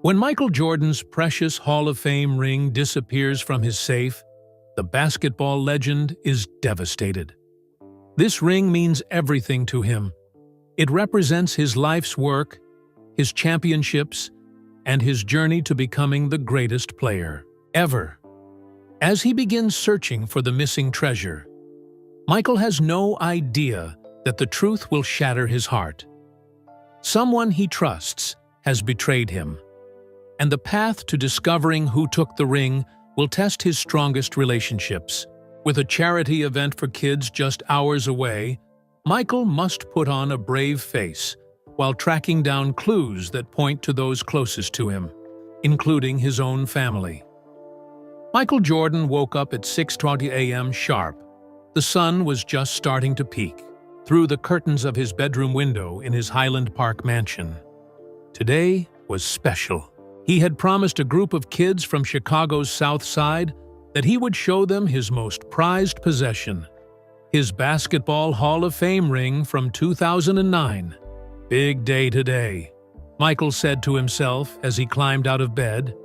When Michael Jordan's precious Hall of Fame ring disappears from his safe, the basketball legend is devastated. This ring means everything to him. It represents his life's work, his championships, and his journey to becoming the greatest player ever. As he begins searching for the missing treasure, Michael has no idea that the truth will shatter his heart. Someone he trusts has betrayed him, and the path to discovering who took the ring will test his strongest relationships. With a charity event for kids just hours away, Michael must put on a brave face while tracking down clues that point to those closest to him, including his own family. Michael Jordan woke up at 6:20 a.m. sharp. The sun was just starting to peek through the curtains of his bedroom window in his Highland Park mansion. Today was special. He had promised a group of kids from Chicago's South Side that he would show them his most prized possession, his Basketball Hall of Fame ring from 2009. Big day today, Michael said to himself as he climbed out of bed.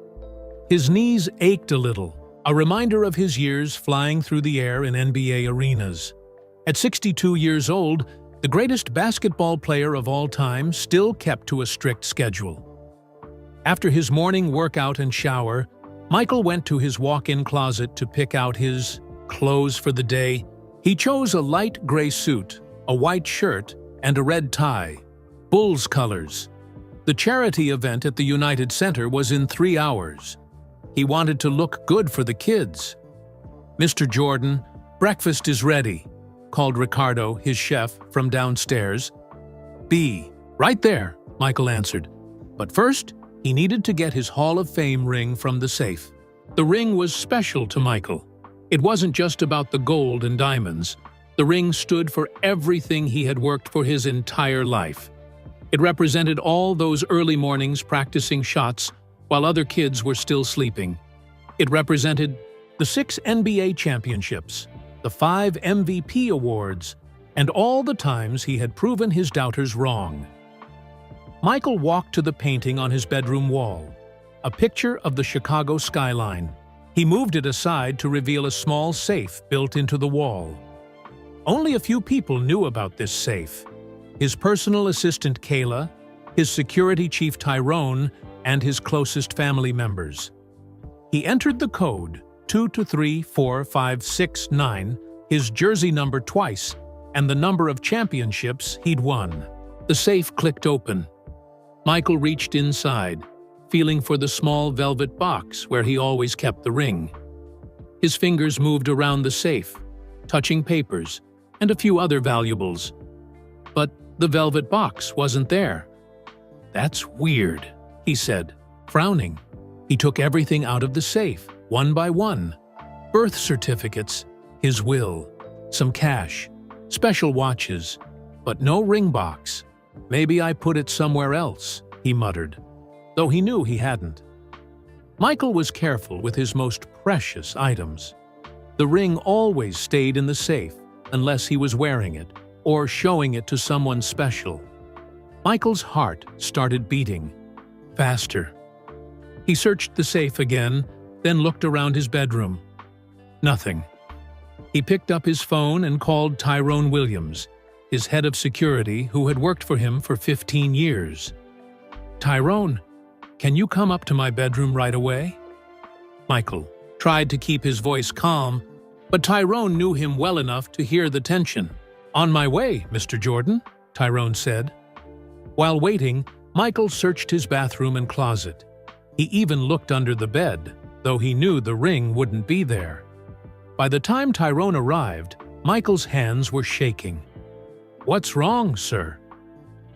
His knees ached a little, a reminder of his years flying through the air in NBA arenas. At 62 years old, the greatest basketball player of all time still kept to a strict schedule. After his morning workout and shower, Michael went to his walk-in closet to pick out his clothes for the day. He chose a light gray suit, a white shirt, and a red tie. Bulls colors. The charity event at the United Center was in 3 hours. He wanted to look good for the kids. "Mr. Jordan, breakfast is ready," called Ricardo, his chef, from downstairs. "B, right there," Michael answered. But first, he needed to get his Hall of Fame ring from the safe. The ring was special to Michael. It wasn't just about the gold and diamonds. The ring stood for everything he had worked for his entire life. It represented all those early mornings practicing shots while other kids were still sleeping. It represented the 6 NBA championships, the 5 MVP awards, and all the times he had proven his doubters wrong. Michael walked to the painting on his bedroom wall, a picture of the Chicago skyline. He moved it aside to reveal a small safe built into the wall. Only a few people knew about this safe: his personal assistant Kayla, his security chief Tyrone, and his closest family members. He entered the code 22345669, his jersey number twice, and the number of championships he'd won. The safe clicked open. Michael reached inside, feeling for the small velvet box where he always kept the ring. His fingers moved around the safe, touching papers and a few other valuables. But the velvet box wasn't there. "That's weird," he said, frowning. He took everything out of the safe, one by one. Birth certificates, his will, some cash, special watches, but no ring box. "Maybe I put it somewhere else," he muttered, though he knew he hadn't. Michael was careful with his most precious items. The ring always stayed in the safe unless he was wearing it or showing it to someone special. Michael's heart started beating faster. He searched the safe again, then looked around his bedroom. Nothing. He picked up his phone and called Tyrone Williams, his head of security who had worked for him for 15 years. "Tyrone, can you come up to my bedroom right away?" Michael tried to keep his voice calm, but Tyrone knew him well enough to hear the tension. "On my way, Mr. Jordan," Tyrone said. While waiting, Michael searched his bathroom and closet. He even looked under the bed, though he knew the ring wouldn't be there. By the time Tyrone arrived, Michael's hands were shaking. "What's wrong, sir?"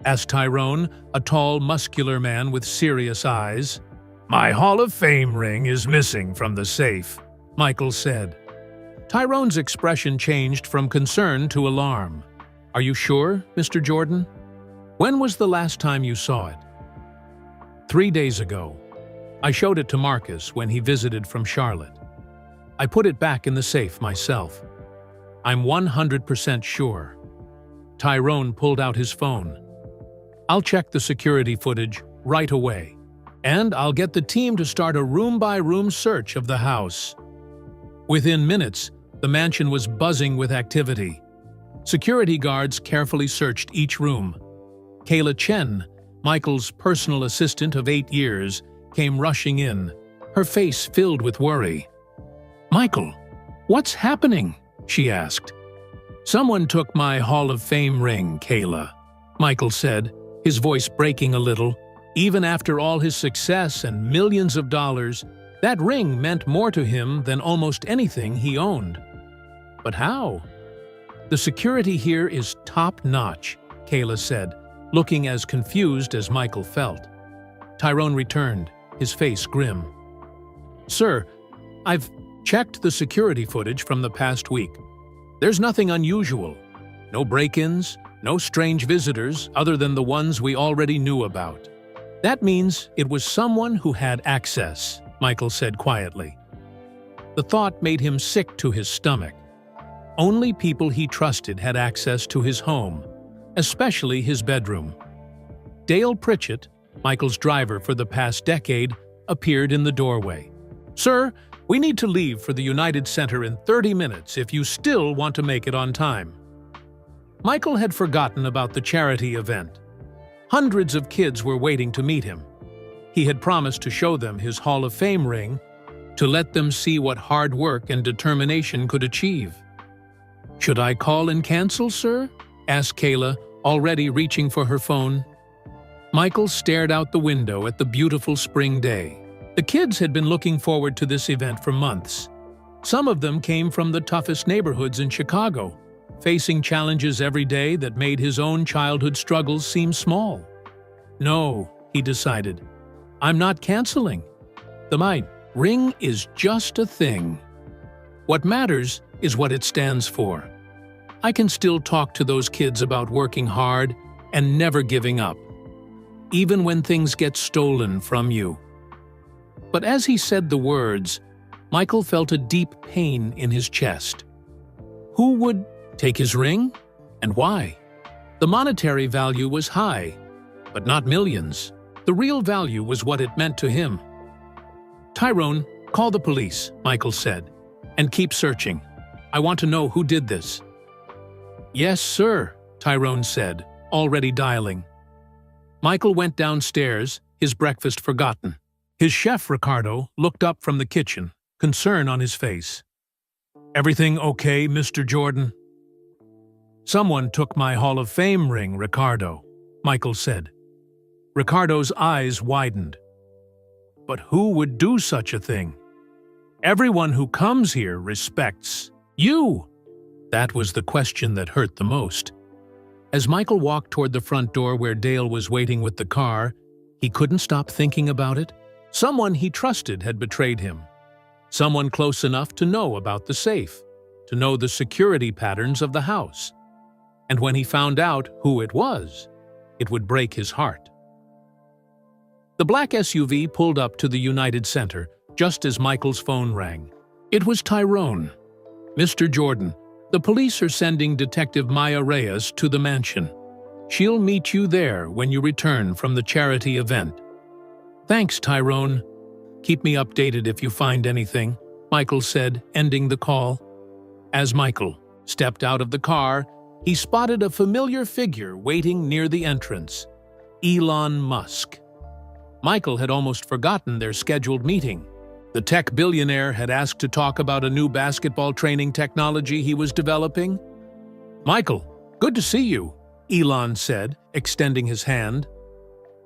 asked Tyrone, a tall, muscular man with serious eyes. "My Hall of Fame ring is missing from the safe," Michael said. Tyrone's expression changed from concern to alarm. "Are you sure, Mr. Jordan? When was the last time you saw it?" 3 days ago. I showed it to Marcus when he visited from Charlotte. I put it back in the safe myself. I'm 100% sure." Tyrone pulled out his phone. "I'll check the security footage right away." And I'll get the team to start a room-by-room search of the house. Within minutes, the mansion was buzzing with activity. Security guards carefully searched each room. Kayla Chen, Michael's personal assistant of 8 years, came rushing in, her face filled with worry. "Michael, what's happening?" she asked. "Someone took my Hall of Fame ring, Kayla," Michael said, his voice breaking a little. Even after all his success and millions of dollars, that ring meant more to him than almost anything he owned. "But how?" "The security here is top-notch," Kayla said, looking as confused as Michael felt. Tyrone returned, his face grim. "Sir, I've checked the security footage from the past week. There's nothing unusual. No break-ins, no strange visitors other than the ones we already knew about." "That means it was someone who had access," Michael said quietly. The thought made him sick to his stomach. Only people he trusted had access to his home, especially his bedroom. Dale Pritchett, Michael's driver for the past decade, appeared in the doorway. "Sir, we need to leave for the United Center in 30 minutes if you still want to make it on time." Michael had forgotten about the charity event. Hundreds of kids were waiting to meet him. He had promised to show them his Hall of Fame ring, to let them see what hard work and determination could achieve. "Should I call and cancel, sir?" asked Kayla, already reaching for her phone. Michael stared out the window at the beautiful spring day. The kids had been looking forward to this event for months. Some of them came from the toughest neighborhoods in Chicago, facing challenges every day that made his own childhood struggles seem small. "No," he decided. "I'm not canceling. My ring is just a thing. What matters is what it stands for. I can still talk to those kids about working hard and never giving up, even when things get stolen from you." But as he said the words, Michael felt a deep pain in his chest. Who would take his ring? And why? The monetary value was high, but not millions. The real value was what it meant to him. "Tyrone, call the police," Michael said, "and keep searching. I want to know who did this." "Yes, sir," Tyrone said, already dialing. Michael went downstairs, his breakfast forgotten. His chef, Ricardo, looked up from the kitchen, concern on his face. "Everything okay, Mr. Jordan?" "Someone took my Hall of Fame ring, Ricardo," Michael said. Ricardo's eyes widened. "But who would do such a thing? Everyone who comes here respects you." That was the question that hurt the most. As Michael walked toward the front door where Dale was waiting with the car, he couldn't stop thinking about it. Someone he trusted had betrayed him. Someone close enough to know about the safe, to know the security patterns of the house. And when he found out who it was, it would break his heart. The black SUV pulled up to the United Center just as Michael's phone rang. It was Tyrone. "Mr. Jordan, the police are sending Detective Maya Reyes to the mansion. She'll meet you there when you return from the charity event." "Thanks, Tyrone. Keep me updated if you find anything," Michael said, ending the call. As Michael stepped out of the car, he spotted a familiar figure waiting near the entrance. Elon Musk. Michael had almost forgotten their scheduled meeting. The tech billionaire had asked to talk about a new basketball training technology he was developing. "Michael, good to see you," Elon said, extending his hand.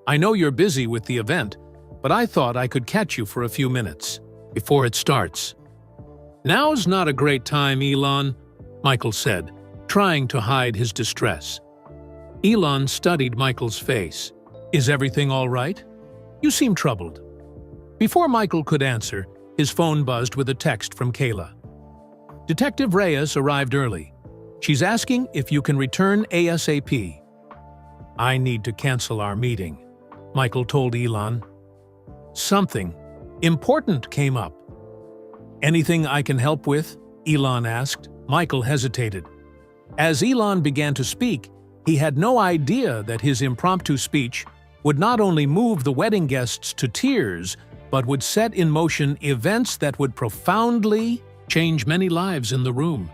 "I know you're busy with the event, but I thought I could catch you for a few minutes before it starts." "Now's not a great time, Elon," Michael said, trying to hide his distress. Elon studied Michael's face. "Is everything all right? You seem troubled." Before Michael could answer, his phone buzzed with a text from Kayla. "Detective Reyes arrived early. She's asking if you can return ASAP." "I need to cancel our meeting," Michael told Elon. "Something important came up." "Anything I can help with?" Elon asked. Michael hesitated. As Elon began to speak, he had no idea that his impromptu speech would not only move the wedding guests to tears, but would set in motion events that would profoundly change many lives in the room,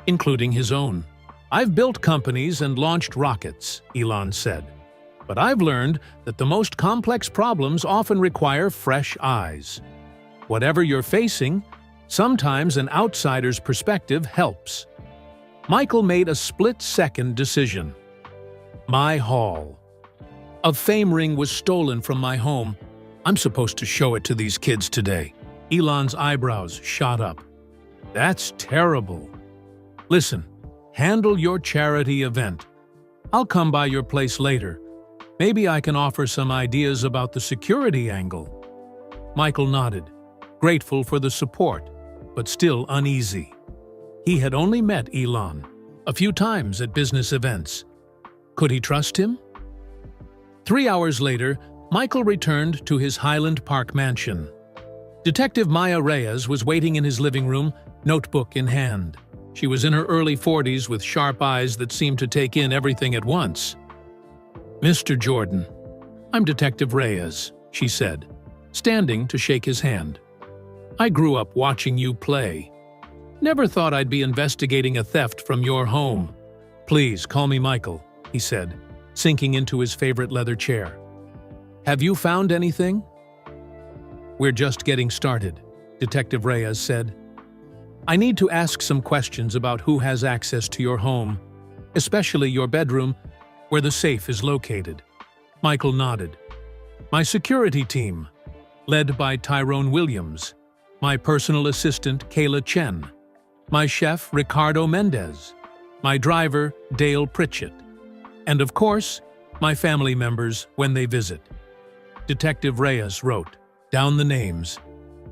including his own. "I've built companies and launched rockets," Elon said. "But I've learned that the most complex problems often require fresh eyes. Whatever you're facing, sometimes an outsider's perspective helps." Michael made a split-second decision. My Hall of Fame ring was stolen from my home. I'm supposed to show it to these kids today. Elon's eyebrows shot up. That's terrible. Listen, handle your charity event. I'll come by your place later. Maybe I can offer some ideas about the security angle. Michael nodded, grateful for the support, but still uneasy. He had only met Elon a few times at business events. Could he trust him? 3 hours later, Michael returned to his Highland Park mansion. Detective Maya Reyes was waiting in his living room, notebook in hand. She was in her early 40s with sharp eyes that seemed to take in everything at once. "Mr. Jordan, I'm Detective Reyes," she said, standing to shake his hand. "I grew up watching you play. Never thought I'd be investigating a theft from your home." "Please call me Michael," he said, sinking into his favorite leather chair. "Have you found anything?" "We're just getting started," Detective Reyes said. "I need to ask some questions about who has access to your home, especially your bedroom, where the safe is located." Michael nodded. "My security team, led by Tyrone Williams, my personal assistant Kayla Chen, my chef Ricardo Mendez, my driver Dale Pritchett, and of course, my family members when they visit." Detective Reyes wrote down the names.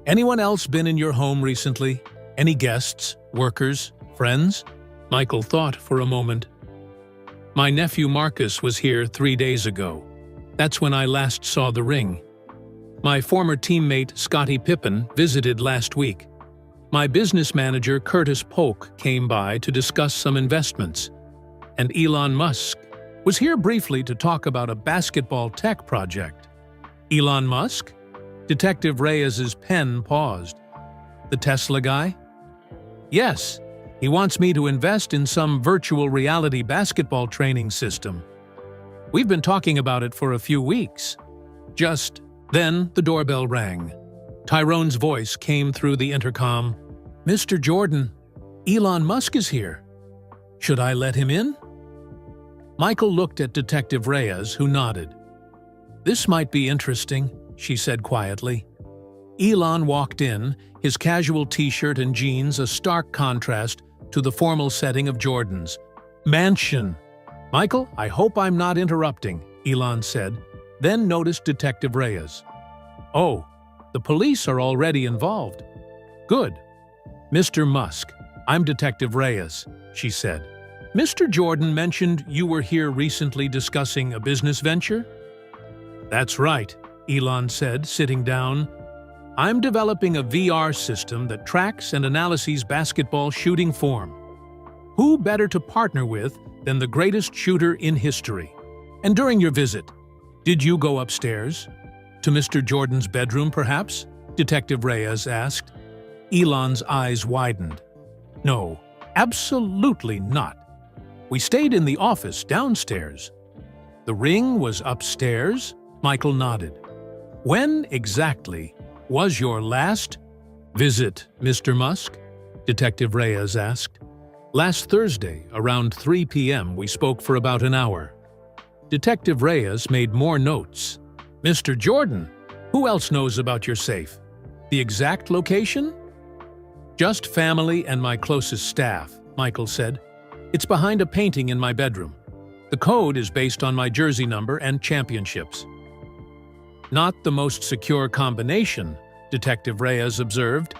"Anyone else been in your home recently? Any guests, workers, friends?" Michael thought for a moment. "My nephew Marcus was here 3 days ago. That's when I last saw the ring. My former teammate Scottie Pippen visited last week. My business manager Curtis Polk came by to discuss some investments. And Elon Musk was here briefly to talk about a basketball tech project." "Elon Musk?" Detective Reyes's pen paused. "The Tesla guy?" "Yes, he wants me to invest in some virtual reality basketball training system. We've been talking about it for a few weeks." Just then, the doorbell rang. Tyrone's voice came through the intercom. "Mr. Jordan, Elon Musk is here. Should I let him in?" Michael looked at Detective Reyes, who nodded. "This might be interesting," she said quietly. Elon walked in, his casual t-shirt and jeans a stark contrast to the formal setting of Jordan's mansion. "Michael, I hope I'm not interrupting," Elon said, then noticed Detective Reyes. "Oh, the police are already involved. Good. Mr. Musk, I'm Detective Reyes," she said. "Mr. Jordan mentioned you were here recently discussing a business venture?" "That's right," Elon said, sitting down. "I'm developing a VR system that tracks and analyses basketball shooting form. Who better to partner with than the greatest shooter in history? And during your visit, did you go upstairs? To Mr. Jordan's bedroom, perhaps?" Detective Reyes asked. Elon's eyes widened. "No, absolutely not. We stayed in the office downstairs." "The ring was upstairs?" Michael nodded. "When exactly was your last visit, Mr. Musk?" Detective Reyes asked. "Last Thursday, around 3 p.m., we spoke for about an hour." Detective Reyes made more notes. "Mr. Jordan, who else knows about your safe? The exact location?" "Just family and my closest staff," Michael said. "It's behind a painting in my bedroom. The code is based on my jersey number and championships." "Not the most secure combination," Detective Reyes observed.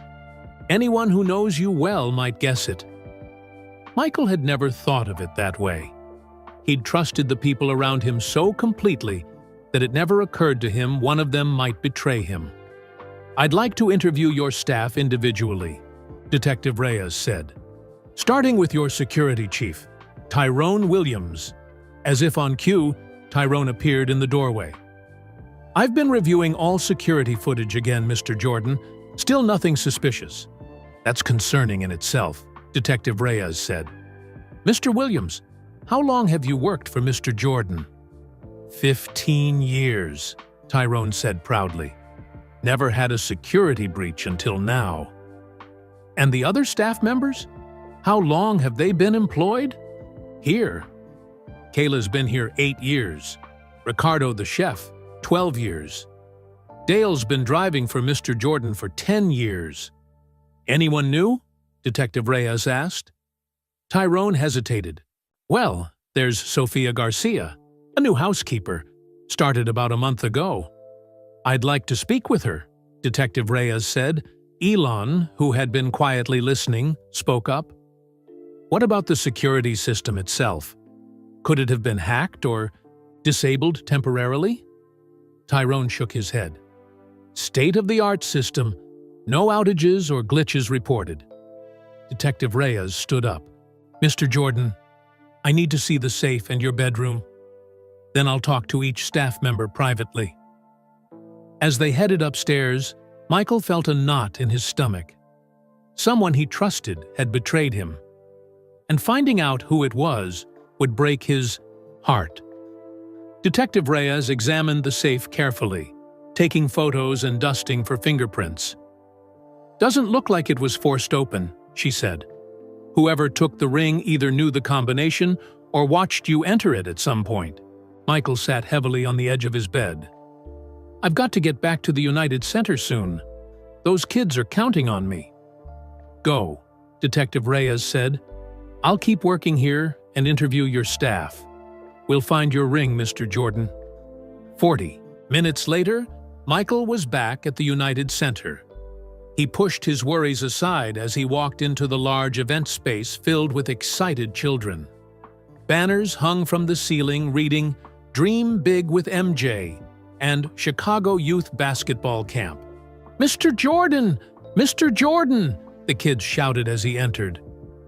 "Anyone who knows you well might guess it." Michael had never thought of it that way. He'd trusted the people around him so completely that it never occurred to him one of them might betray him. "I'd like to interview your staff individually," Detective Reyes said. "Starting with your security chief, Tyrone Williams." As if on cue, Tyrone appeared in the doorway. I've been reviewing all security footage again, Mr. Jordan. Still nothing suspicious. That's concerning in itself, Detective Reyes said. Mr. Williams, how long have you worked for Mr. Jordan? 15 years, Tyrone said proudly. Never had a security breach until now. And the other staff members? How long have they been employed? Here. Kayla's been here 8 years. Ricardo, the chef, 12 years. Dale's been driving for Mr. Jordan for 10 years. Anyone new? Detective Reyes asked. Tyrone hesitated. Well, there's Sofia Garcia, a new housekeeper, started about a month ago. I'd like to speak with her, Detective Reyes said. Elon, who had been quietly listening, spoke up. What about the security system itself? Could it have been hacked or disabled temporarily? Tyrone shook his head. State-of-the-art system. No outages or glitches reported. Detective Reyes stood up. Mr. Jordan, I need to see the safe and your bedroom. Then I'll talk to each staff member privately. As they headed upstairs, Michael felt a knot in his stomach. Someone he trusted had betrayed him, and finding out who it was would break his heart. Detective Reyes examined the safe carefully, taking photos and dusting for fingerprints. Doesn't look like it was forced open, she said. Whoever took the ring either knew the combination or watched you enter it at some point. Michael sat heavily on the edge of his bed. I've got to get back to the United Center soon. Those kids are counting on me. Go, Detective Reyes said. I'll keep working here and interview your staff. We'll find your ring, Mr. Jordan. 40 minutes later, Michael was back at the United Center. He pushed his worries aside as he walked into the large event space filled with excited children. Banners hung from the ceiling reading, "Dream Big with MJ," and "Chicago Youth Basketball Camp." "Mr. Jordan! Mr. Jordan!" the kids shouted as he entered.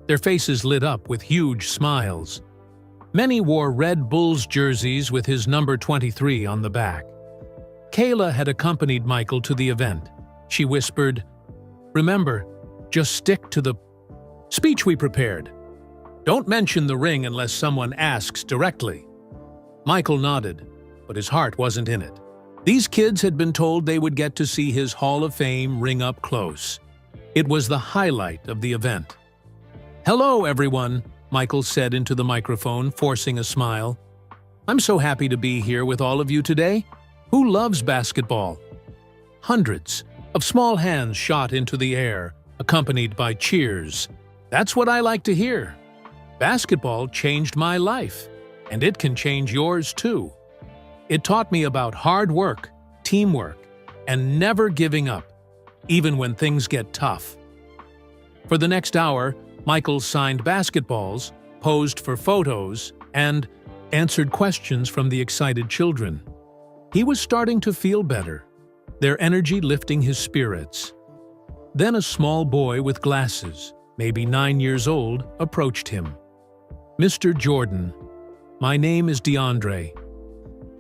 Their faces lit up with huge smiles. Many wore Red Bulls jerseys with his number 23 on the back. Kayla had accompanied Michael to the event. She whispered, "Remember, just stick to the speech we prepared. Don't mention the ring unless someone asks directly." Michael nodded, but his heart wasn't in it. These kids had been told they would get to see his Hall of Fame ring up close. It was the highlight of the event. "Hello, everyone," Michael said into the microphone, forcing a smile. "I'm so happy to be here with all of you today. Who loves basketball?" Hundreds of small hands shot into the air, accompanied by cheers. "That's what I like to hear. Basketball changed my life, and it can change yours too. It taught me about hard work, teamwork, and never giving up, even when things get tough." For the next hour, Michael signed basketballs, posed for photos, and answered questions from the excited children. He was starting to feel better, their energy lifting his spirits. Then a small boy with glasses, maybe 9 years old, approached him. "Mr. Jordan, my name is DeAndre.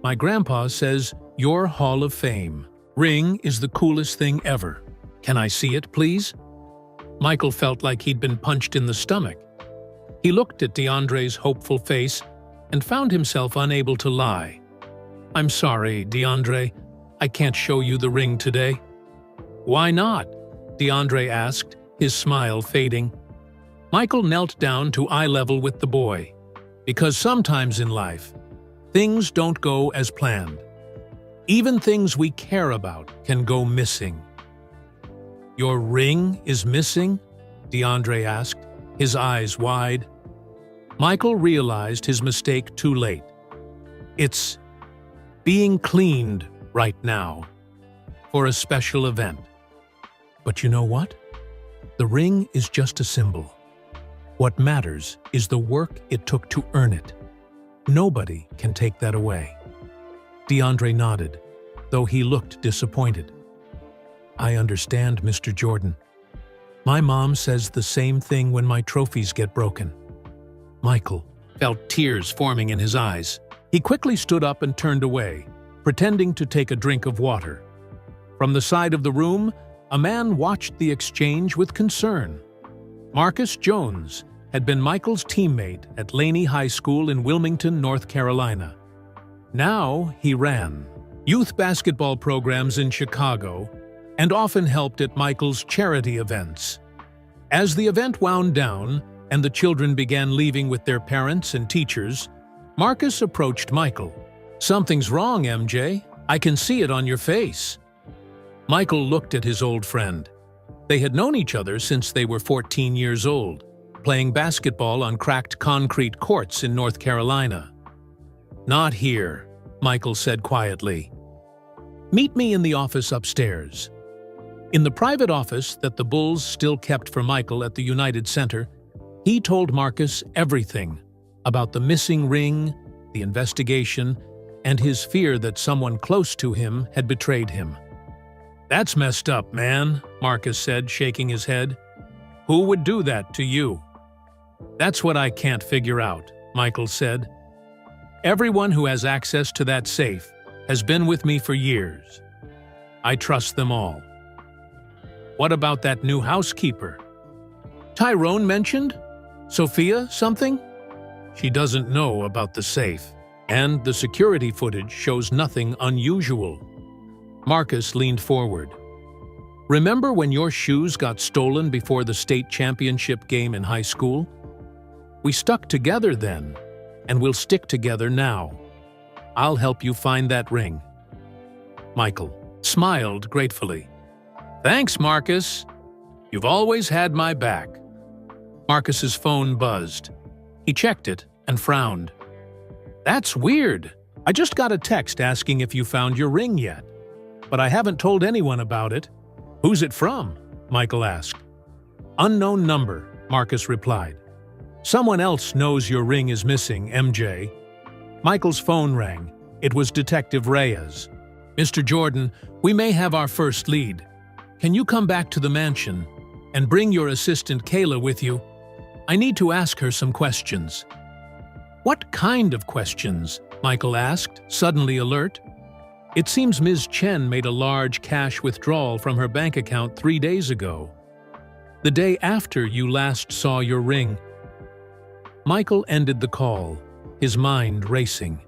My grandpa says you're Hall of Fame. Ring is the coolest thing ever. Can I see it, please?" Michael felt like he'd been punched in the stomach. He looked at DeAndre's hopeful face and found himself unable to lie. "I'm sorry, DeAndre. I can't show you the ring today." "Why not?" DeAndre asked, his smile fading. Michael knelt down to eye level with the boy. "Because sometimes in life, things don't go as planned. Even things we care about can go missing." "Your ring is missing?" DeAndre asked, his eyes wide. Michael realized his mistake too late. "It's being cleaned right now for a special event. But you know what? The ring is just a symbol. What matters is the work it took to earn it. Nobody can take that away." DeAndre nodded, though he looked disappointed. "I understand, Mr. Jordan. My mom says the same thing when my trophies get broken." Michael felt tears forming in his eyes. He quickly stood up and turned away, pretending to take a drink of water. From the side of the room, a man watched the exchange with concern. Marcus Jones had been Michael's teammate at Laney High School in Wilmington, North Carolina. Now he ran youth basketball programs in Chicago and often helped at Michael's charity events. As the event wound down and the children began leaving with their parents and teachers, Marcus approached Michael. "Something's wrong, MJ. I can see it on your face." Michael looked at his old friend. They had known each other since they were 14 years old, playing basketball on cracked concrete courts in North Carolina. "Not here," Michael said quietly. "Meet me in the office upstairs." In the private office that the Bulls still kept for Michael at the United Center, he told Marcus everything about the missing ring, the investigation, and his fear that someone close to him had betrayed him. "That's messed up, man," Marcus said, shaking his head. "Who would do that to you?" "That's what I can't figure out," Michael said. "Everyone who has access to that safe has been with me for years. I trust them all." "What about that new housekeeper Tyrone mentioned? Sophia something?" "She doesn't know about the safe, and the security footage shows nothing unusual." Marcus leaned forward. "Remember when your shoes got stolen before the state championship game in high school? We stuck together then, and we'll stick together now. I'll help you find that ring." Michael smiled gratefully. "Thanks, Marcus. You've always had my back." Marcus's phone buzzed. He checked it and frowned. "That's weird. I just got a text asking if you found your ring yet. But I haven't told anyone about it." "Who's it from?" Michael asked. "Unknown number," Marcus replied. "Someone else knows your ring is missing, MJ." Michael's phone rang. It was Detective Reyes. "Mr. Jordan, we may have our first lead. Can you come back to the mansion and bring your assistant Kayla with you? I need to ask her some questions." "What kind of questions?" Michael asked, suddenly alert. "It seems Ms. Chen made a large cash withdrawal from her bank account 3 days ago, the day after you last saw your ring." Michael ended the call, his mind racing.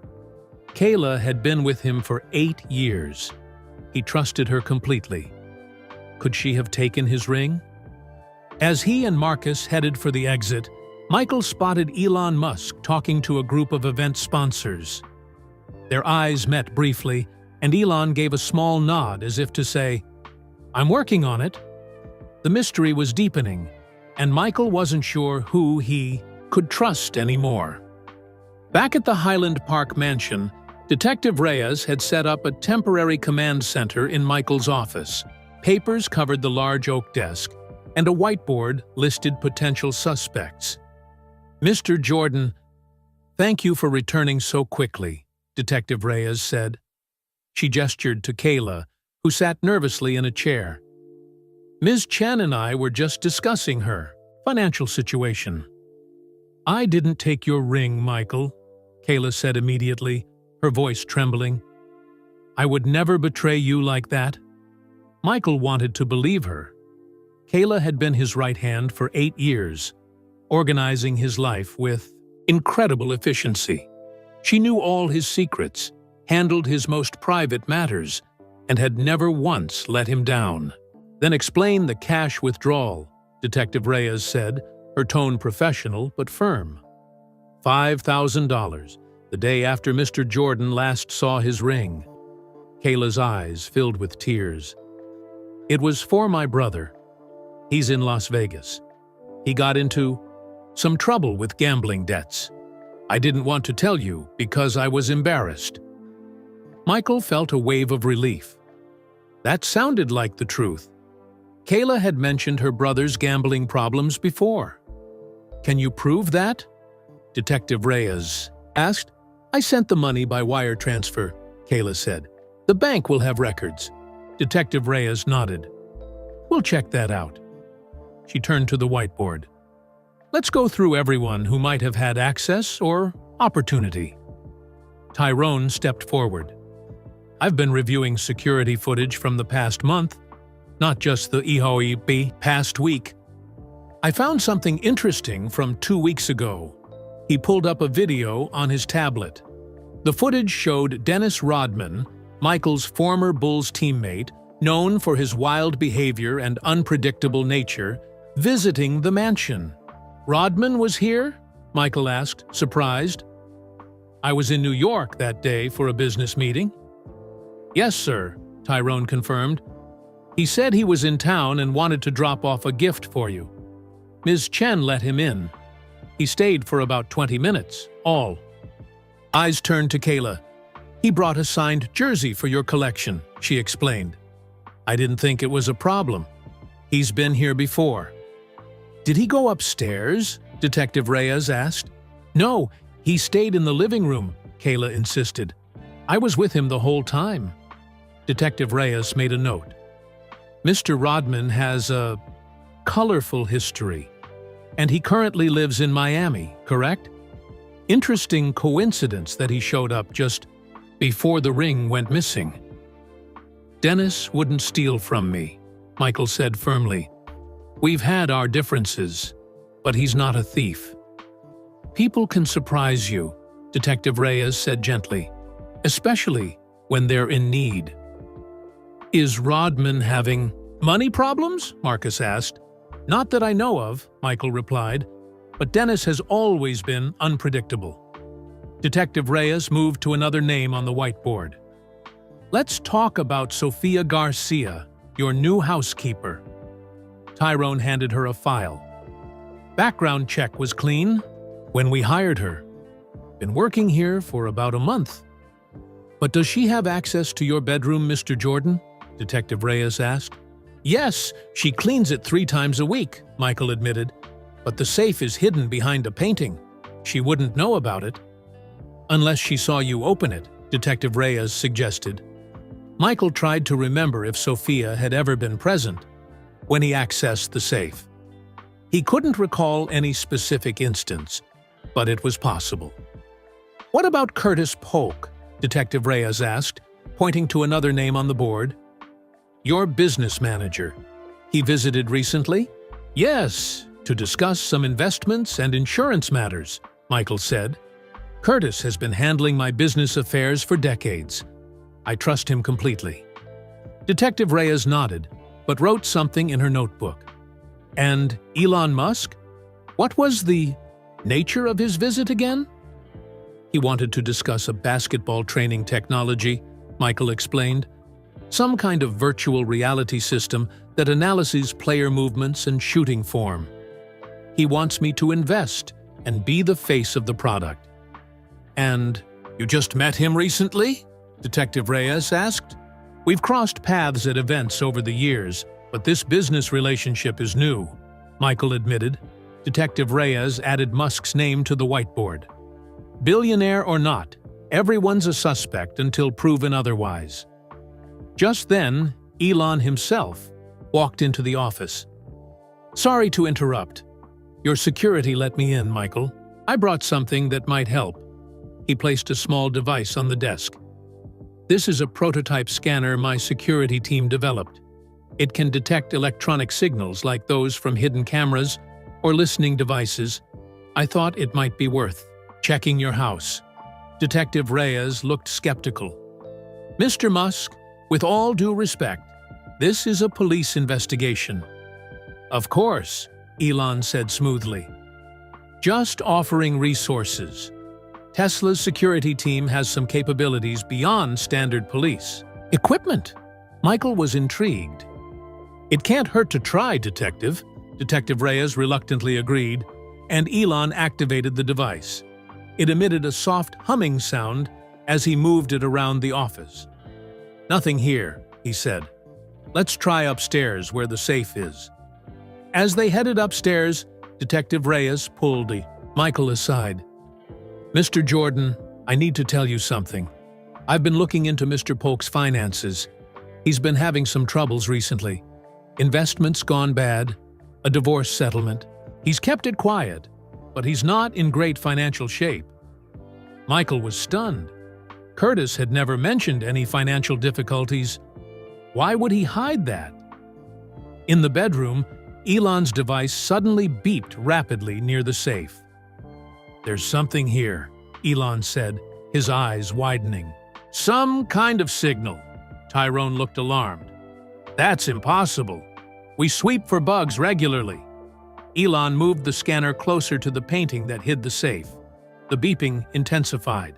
Kayla had been with him for 8 years. He trusted her completely. Could she have taken his ring? As he and Marcus headed for the exit, Michael spotted Elon Musk talking to a group of event sponsors. Their eyes met briefly, and Elon gave a small nod as if to say, "I'm working on it." The mystery was deepening, and Michael wasn't sure who he could trust anymore. Back at the Highland Park mansion, Detective Reyes had set up a temporary command center in Michael's office. Papers covered the large oak desk, and a whiteboard listed potential suspects. "Mr. Jordan, thank you for returning so quickly," Detective Reyes said. She gestured to Kayla, who sat nervously in a chair. "Ms. Chen and I were just discussing her financial situation." "I didn't take your ring, Michael," Kayla said immediately, her voice trembling. "I would never betray you like that." Michael wanted to believe her. Kayla had been his right hand for 8 years, organizing his life with incredible efficiency. She knew all his secrets, handled his most private matters, and had never once let him down. "Then explain the cash withdrawal," Detective Reyes said, her tone professional but firm. $5,000, the day after Mr. Jordan last saw his ring. Kayla's eyes filled with tears. "It was for my brother. He's in Las Vegas. He got into some trouble with gambling debts. I didn't want to tell you because I was embarrassed." Michael felt a wave of relief. That sounded like the truth. Kayla had mentioned her brother's gambling problems before. "Can you prove that?" Detective Reyes asked. "I sent the money by wire transfer," Kayla said. "The bank will have records." Detective Reyes nodded. "We'll check that out." She turned to the whiteboard. "Let's go through everyone who might have had access or opportunity." Tyrone stepped forward. I've been reviewing security footage from the past month, not just the EHOEP past week. I found something interesting from 2 weeks ago. He pulled up a video on his tablet. The footage showed Dennis Rodman, Michael's former Bulls teammate, known for his wild behavior and unpredictable nature, visiting the mansion. "Rodman was here?" Michael asked, surprised. "I was in New York that day for a business meeting." "Yes, sir," Tyrone confirmed. "He said he was in town and wanted to drop off a gift for you. Ms. Chen let him in. He stayed for about 20 minutes, all." Eyes turned to Kayla. "He brought a signed jersey for your collection," she explained. "I didn't think it was a problem. He's been here before." "Did he go upstairs?" Detective Reyes asked. "No, he stayed in the living room," Kayla insisted. "I was with him the whole time." Detective Reyes made a note. "Mr. Rodman has a colorful history, and he currently lives in Miami, correct? Interesting coincidence that he showed up just before the ring went missing." "Dennis wouldn't steal from me," Michael said firmly. "We've had our differences, but he's not a thief." "People can surprise you," Detective Reyes said gently, "especially when they're in need." "Is Rodman having money problems?" Marcus asked. "Not that I know of," Michael replied, "but Dennis has always been unpredictable." Detective Reyes moved to another name on the whiteboard. "Let's talk about Sofia Garcia, your new housekeeper." Tyrone handed her a file. "Background check was clean when we hired her. Been working here for about a month." "But does she have access to your bedroom, Mr. Jordan?" Detective Reyes asked. "Yes, she cleans it 3 times a week," Michael admitted. "But the safe is hidden behind a painting. She wouldn't know about it." "Unless she saw you open it," Detective Reyes suggested. Michael tried to remember if Sophia had ever been present when he accessed the safe. He couldn't recall any specific instance, but it was possible. "What about Curtis Polk?" Detective Reyes asked, pointing to another name on the board. "Your business manager. He visited recently?" "Yes, to discuss some investments and insurance matters," Michael said. "Curtis has been handling my business affairs for decades. I trust him completely." Detective Reyes nodded, but wrote something in her notebook. "And Elon Musk? What was the nature of his visit again?" "He wanted to discuss a basketball training technology," Michael explained. "Some kind of virtual reality system that analyzes player movements and shooting form. He wants me to invest and be the face of the product." "And you just met him recently?" Detective Reyes asked. "We've crossed paths at events over the years, but this business relationship is new," Michael admitted. Detective Reyes added Musk's name to the whiteboard. "Billionaire or not, everyone's a suspect until proven otherwise." Just then, Elon himself walked into the office. "Sorry to interrupt. Your security let me in, Michael. I brought something that might help." He placed a small device on the desk. "This is a prototype scanner my security team developed. It can detect electronic signals like those from hidden cameras or listening devices. I thought it might be worth checking your house." Detective Reyes looked skeptical. "Mr. Musk, with all due respect, this is a police investigation." "Of course," Elon said smoothly. "Just offering resources. Tesla's security team has some capabilities beyond standard police." "Equipment?" Michael was intrigued. "It can't hurt to try, Detective," Detective Reyes reluctantly agreed, and Elon activated the device. It emitted a soft humming sound as he moved it around the office. "Nothing here," he said. "Let's try upstairs where the safe is." As they headed upstairs, Detective Reyes pulled Michael aside. "Mr. Jordan, I need to tell you something. I've been looking into Mr. Polk's finances. He's been having some troubles recently. Investments gone bad, a divorce settlement. He's kept it quiet, but he's not in great financial shape." Michael was stunned. Curtis had never mentioned any financial difficulties. Why would he hide that? In the bedroom, Elon's device suddenly beeped rapidly near the safe. "There's something here," Elon said, his eyes widening. "Some kind of signal." Tyrone looked alarmed. "That's impossible. We sweep for bugs regularly." Elon moved the scanner closer to the painting that hid the safe. The beeping intensified.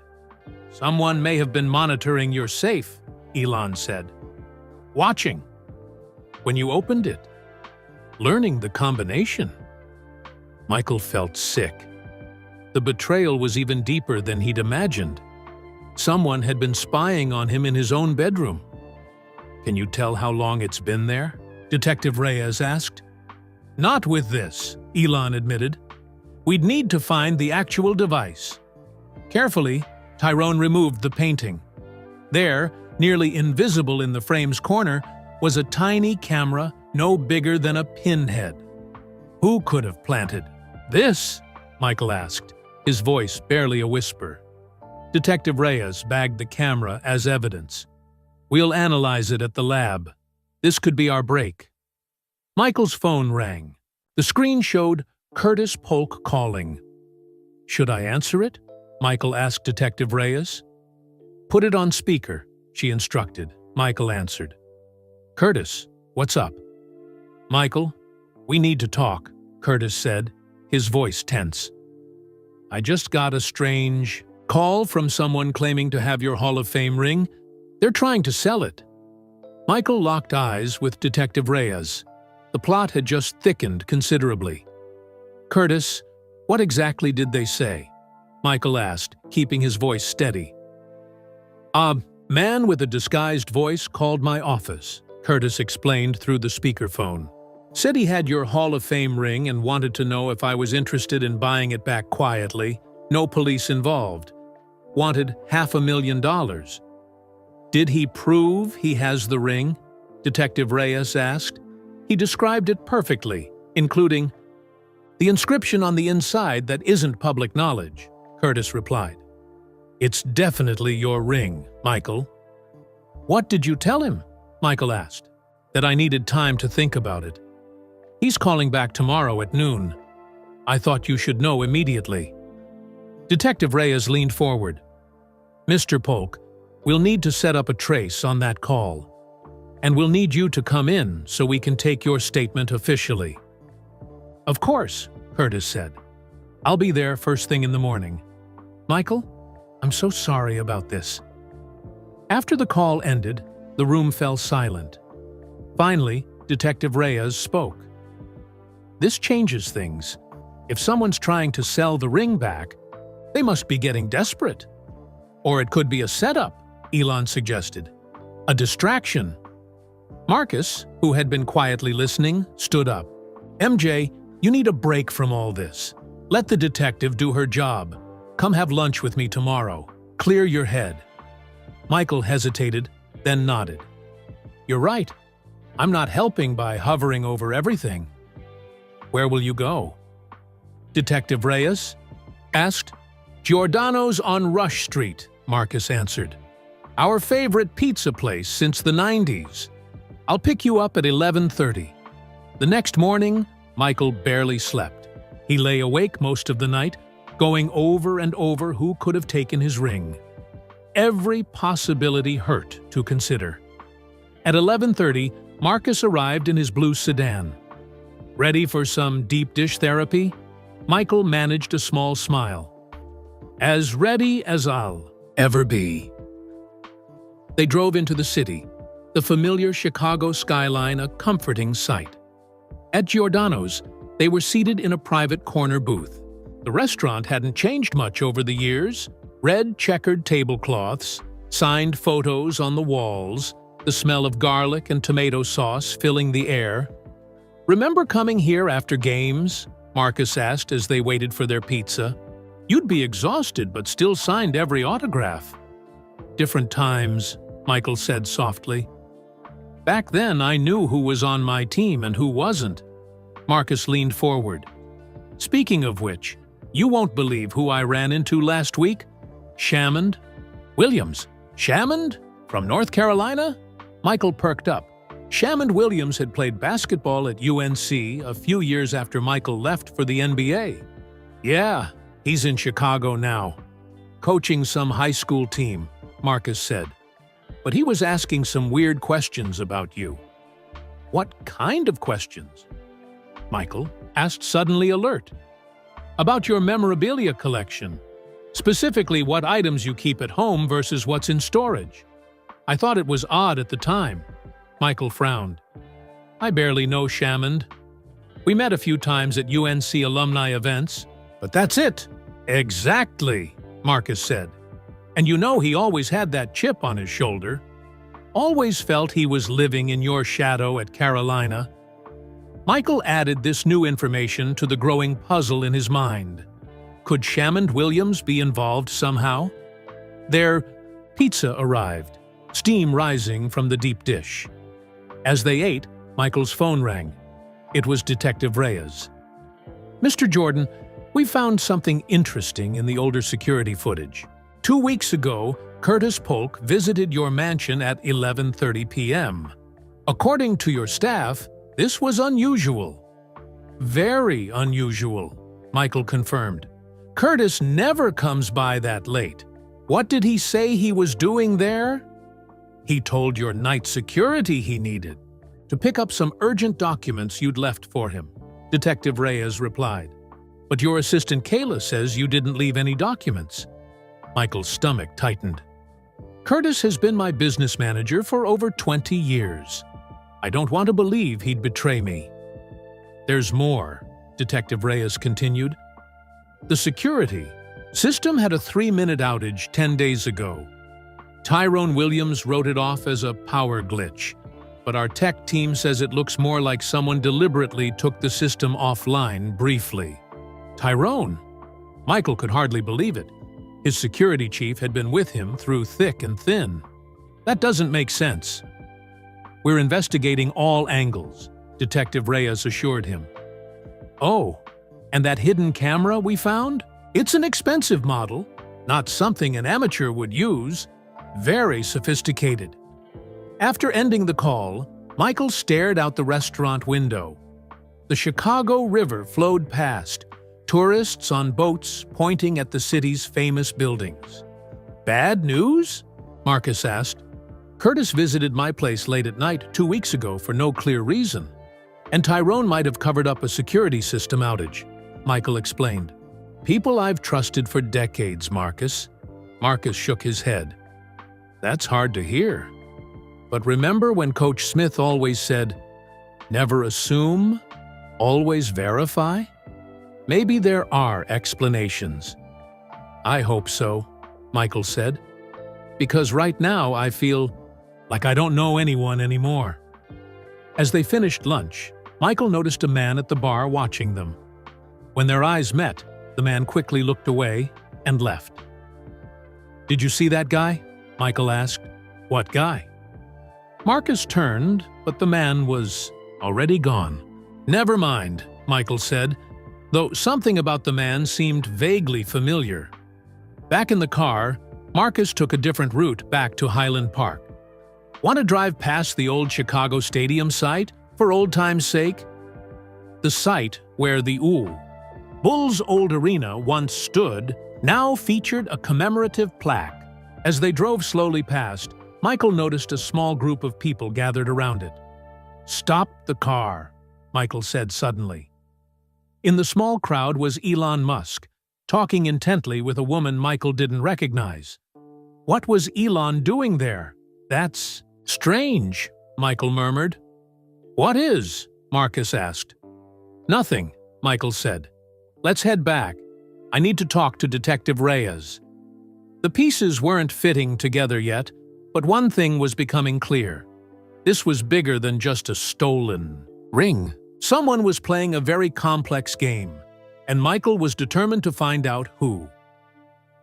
"Someone may have been monitoring your safe," Elon said. "Watching. When you opened it. Learning the combination." Michael felt sick. The betrayal was even deeper than he'd imagined. Someone had been spying on him in his own bedroom. "Can you tell how long it's been there?" Detective Reyes asked. "Not with this," Elon admitted. "We'd need to find the actual device." Carefully, Tyrone removed the painting. There, nearly invisible in the frame's corner, was a tiny camera no bigger than a pinhead. "Who could have planted this?" Michael asked, his voice barely a whisper. Detective Reyes bagged the camera as evidence. "We'll analyze it at the lab. This could be our break." Michael's phone rang. The screen showed Curtis Polk calling. "Should I answer it?" Michael asked Detective Reyes. "Put it on speaker," she instructed. Michael answered. "Curtis, what's up?" "Michael, we need to talk," Curtis said, his voice tense. "I just got a strange call from someone claiming to have your Hall of Fame ring. They're trying to sell it." Michael locked eyes with Detective Reyes. The plot had just thickened considerably. "Curtis, what exactly did they say?" Michael asked, keeping his voice steady. "A man with a disguised voice called my office," Curtis explained through the speakerphone. "Said he had your Hall of Fame ring and wanted to know if I was interested in buying it back quietly, no police involved. Wanted $500,000. "Did he prove he has the ring?" Detective Reyes asked. He described it perfectly, including the inscription on the inside that isn't public knowledge, Curtis replied. "It's definitely your ring, Michael." "What did you tell him?" Michael asked. "That I needed time to think about it. He's calling back tomorrow at noon. I thought you should know immediately." Detective Reyes leaned forward. "Mr. Polk, we'll need to set up a trace on that call. And we'll need you to come in so we can take your statement officially." "Of course," Curtis said. "I'll be there first thing in the morning." "Michael, I'm so sorry about this." After the call ended, the room fell silent. Finally, Detective Reyes spoke. "This changes things. If someone's trying to sell the ring back, they must be getting desperate. Or it could be a setup," Elon suggested. "A distraction." Marcus, who had been quietly listening, stood up. "MJ, you need a break from all this. Let the detective do her job. Come have lunch with me tomorrow. Clear your head." Michael hesitated, then nodded. "You're right. I'm not helping by hovering over everything." "Where will you go?" Detective Reyes asked. "Giordano's on Rush Street," Marcus answered. "Our favorite pizza place since the 90s. I'll pick you up at 11:30. The next morning, Michael barely slept. He lay awake most of the night, going over and over who could have taken his ring. Every possibility hurt to consider. At 11:30, Marcus arrived in his blue sedan. Ready for some deep dish therapy? Michael managed a small smile. "As ready as I'll ever be." They drove into the city, the familiar Chicago skyline a comforting sight. At Giordano's, they were seated in a private corner booth. The restaurant hadn't changed much over the years. Red checkered tablecloths, signed photos on the walls, the smell of garlic and tomato sauce filling the air. "Remember coming here after games?" Marcus asked as they waited for their pizza. "You'd be exhausted but still signed every autograph." "Different times," Michael said softly. "Back then I knew who was on my team and who wasn't." Marcus leaned forward. "Speaking of which, you won't believe who I ran into last week. Shamond." Williams, Shamond? From North Carolina? Michael perked up. Shamond Williams had played basketball at UNC a few years after Michael left for the NBA. Yeah, he's in Chicago now, coaching some high school team, Marcus said. But he was asking some weird questions about you. What kind of questions? Michael asked, suddenly alert. About your memorabilia collection, specifically what items you keep at home versus what's in storage. I thought it was odd at the time. Michael frowned. I barely know Shamond. We met a few times at UNC alumni events, but that's it. Exactly, Marcus said. And you know he always had that chip on his shoulder. Always felt he was living in your shadow at Carolina. Michael added this new information to the growing puzzle in his mind. Could Shamond Williams be involved somehow? Their pizza arrived, steam rising from the deep dish. As they ate, Michael's phone rang. It was Detective Reyes. Mr. Jordan, we found something interesting in the older security footage. 2 weeks ago, Curtis Polk visited your mansion at 11:30 p.m. According to your staff, this was unusual. Very unusual, Michael confirmed. Curtis never comes by that late. What did he say he was doing there? He told your night security he needed to pick up some urgent documents you'd left for him, Detective Reyes replied. But your assistant Kayla says you didn't leave any documents. Michael's stomach tightened. Curtis has been my business manager for over 20 years. I don't want to believe he'd betray me. There's more, Detective Reyes continued. The security system had a 3-minute outage 10 days ago. Tyrone Williams wrote it off as a power glitch, but our tech team says it looks more like someone deliberately took the system offline briefly. Tyrone? Michael could hardly believe it. His security chief had been with him through thick and thin. That doesn't make sense. We're investigating all angles, Detective Reyes assured him. Oh, and that hidden camera we found? It's an expensive model, not something an amateur would use. Very sophisticated. After ending the call, Michael stared out the restaurant window. The Chicago River flowed past, tourists on boats pointing at the city's famous buildings. Bad news? Marcus asked. Curtis visited my place late at night 2 weeks ago for no clear reason. And Tyrone might have covered up a security system outage, Michael explained. People I've trusted for decades, Marcus. Marcus shook his head. That's hard to hear. But remember when Coach Smith always said, never assume, always verify? Maybe there are explanations. I hope so, Michael said. Because right now I feel like I don't know anyone anymore. As they finished lunch, Michael noticed a man at the bar watching them. When their eyes met, the man quickly looked away and left. Did you see that guy? Michael asked. What guy? Marcus turned, but the man was already gone. Never mind, Michael said, though something about the man seemed vaguely familiar. Back in the car, Marcus took a different route back to Highland Park. Want to drive past the old Chicago Stadium site, for old time's sake? The site where the Bulls' old arena once stood now featured a commemorative plaque. As they drove slowly past, Michael noticed a small group of people gathered around it. Stop the car, Michael said suddenly. In the small crowd was Elon Musk, talking intently with a woman Michael didn't recognize. What was Elon doing there? That's strange, Michael murmured. What is? Marcus asked. Nothing, Michael said. Let's head back. I need to talk to Detective Reyes. The pieces weren't fitting together yet, but one thing was becoming clear. This was bigger than just a stolen ring. Someone was playing a very complex game, and Michael was determined to find out who.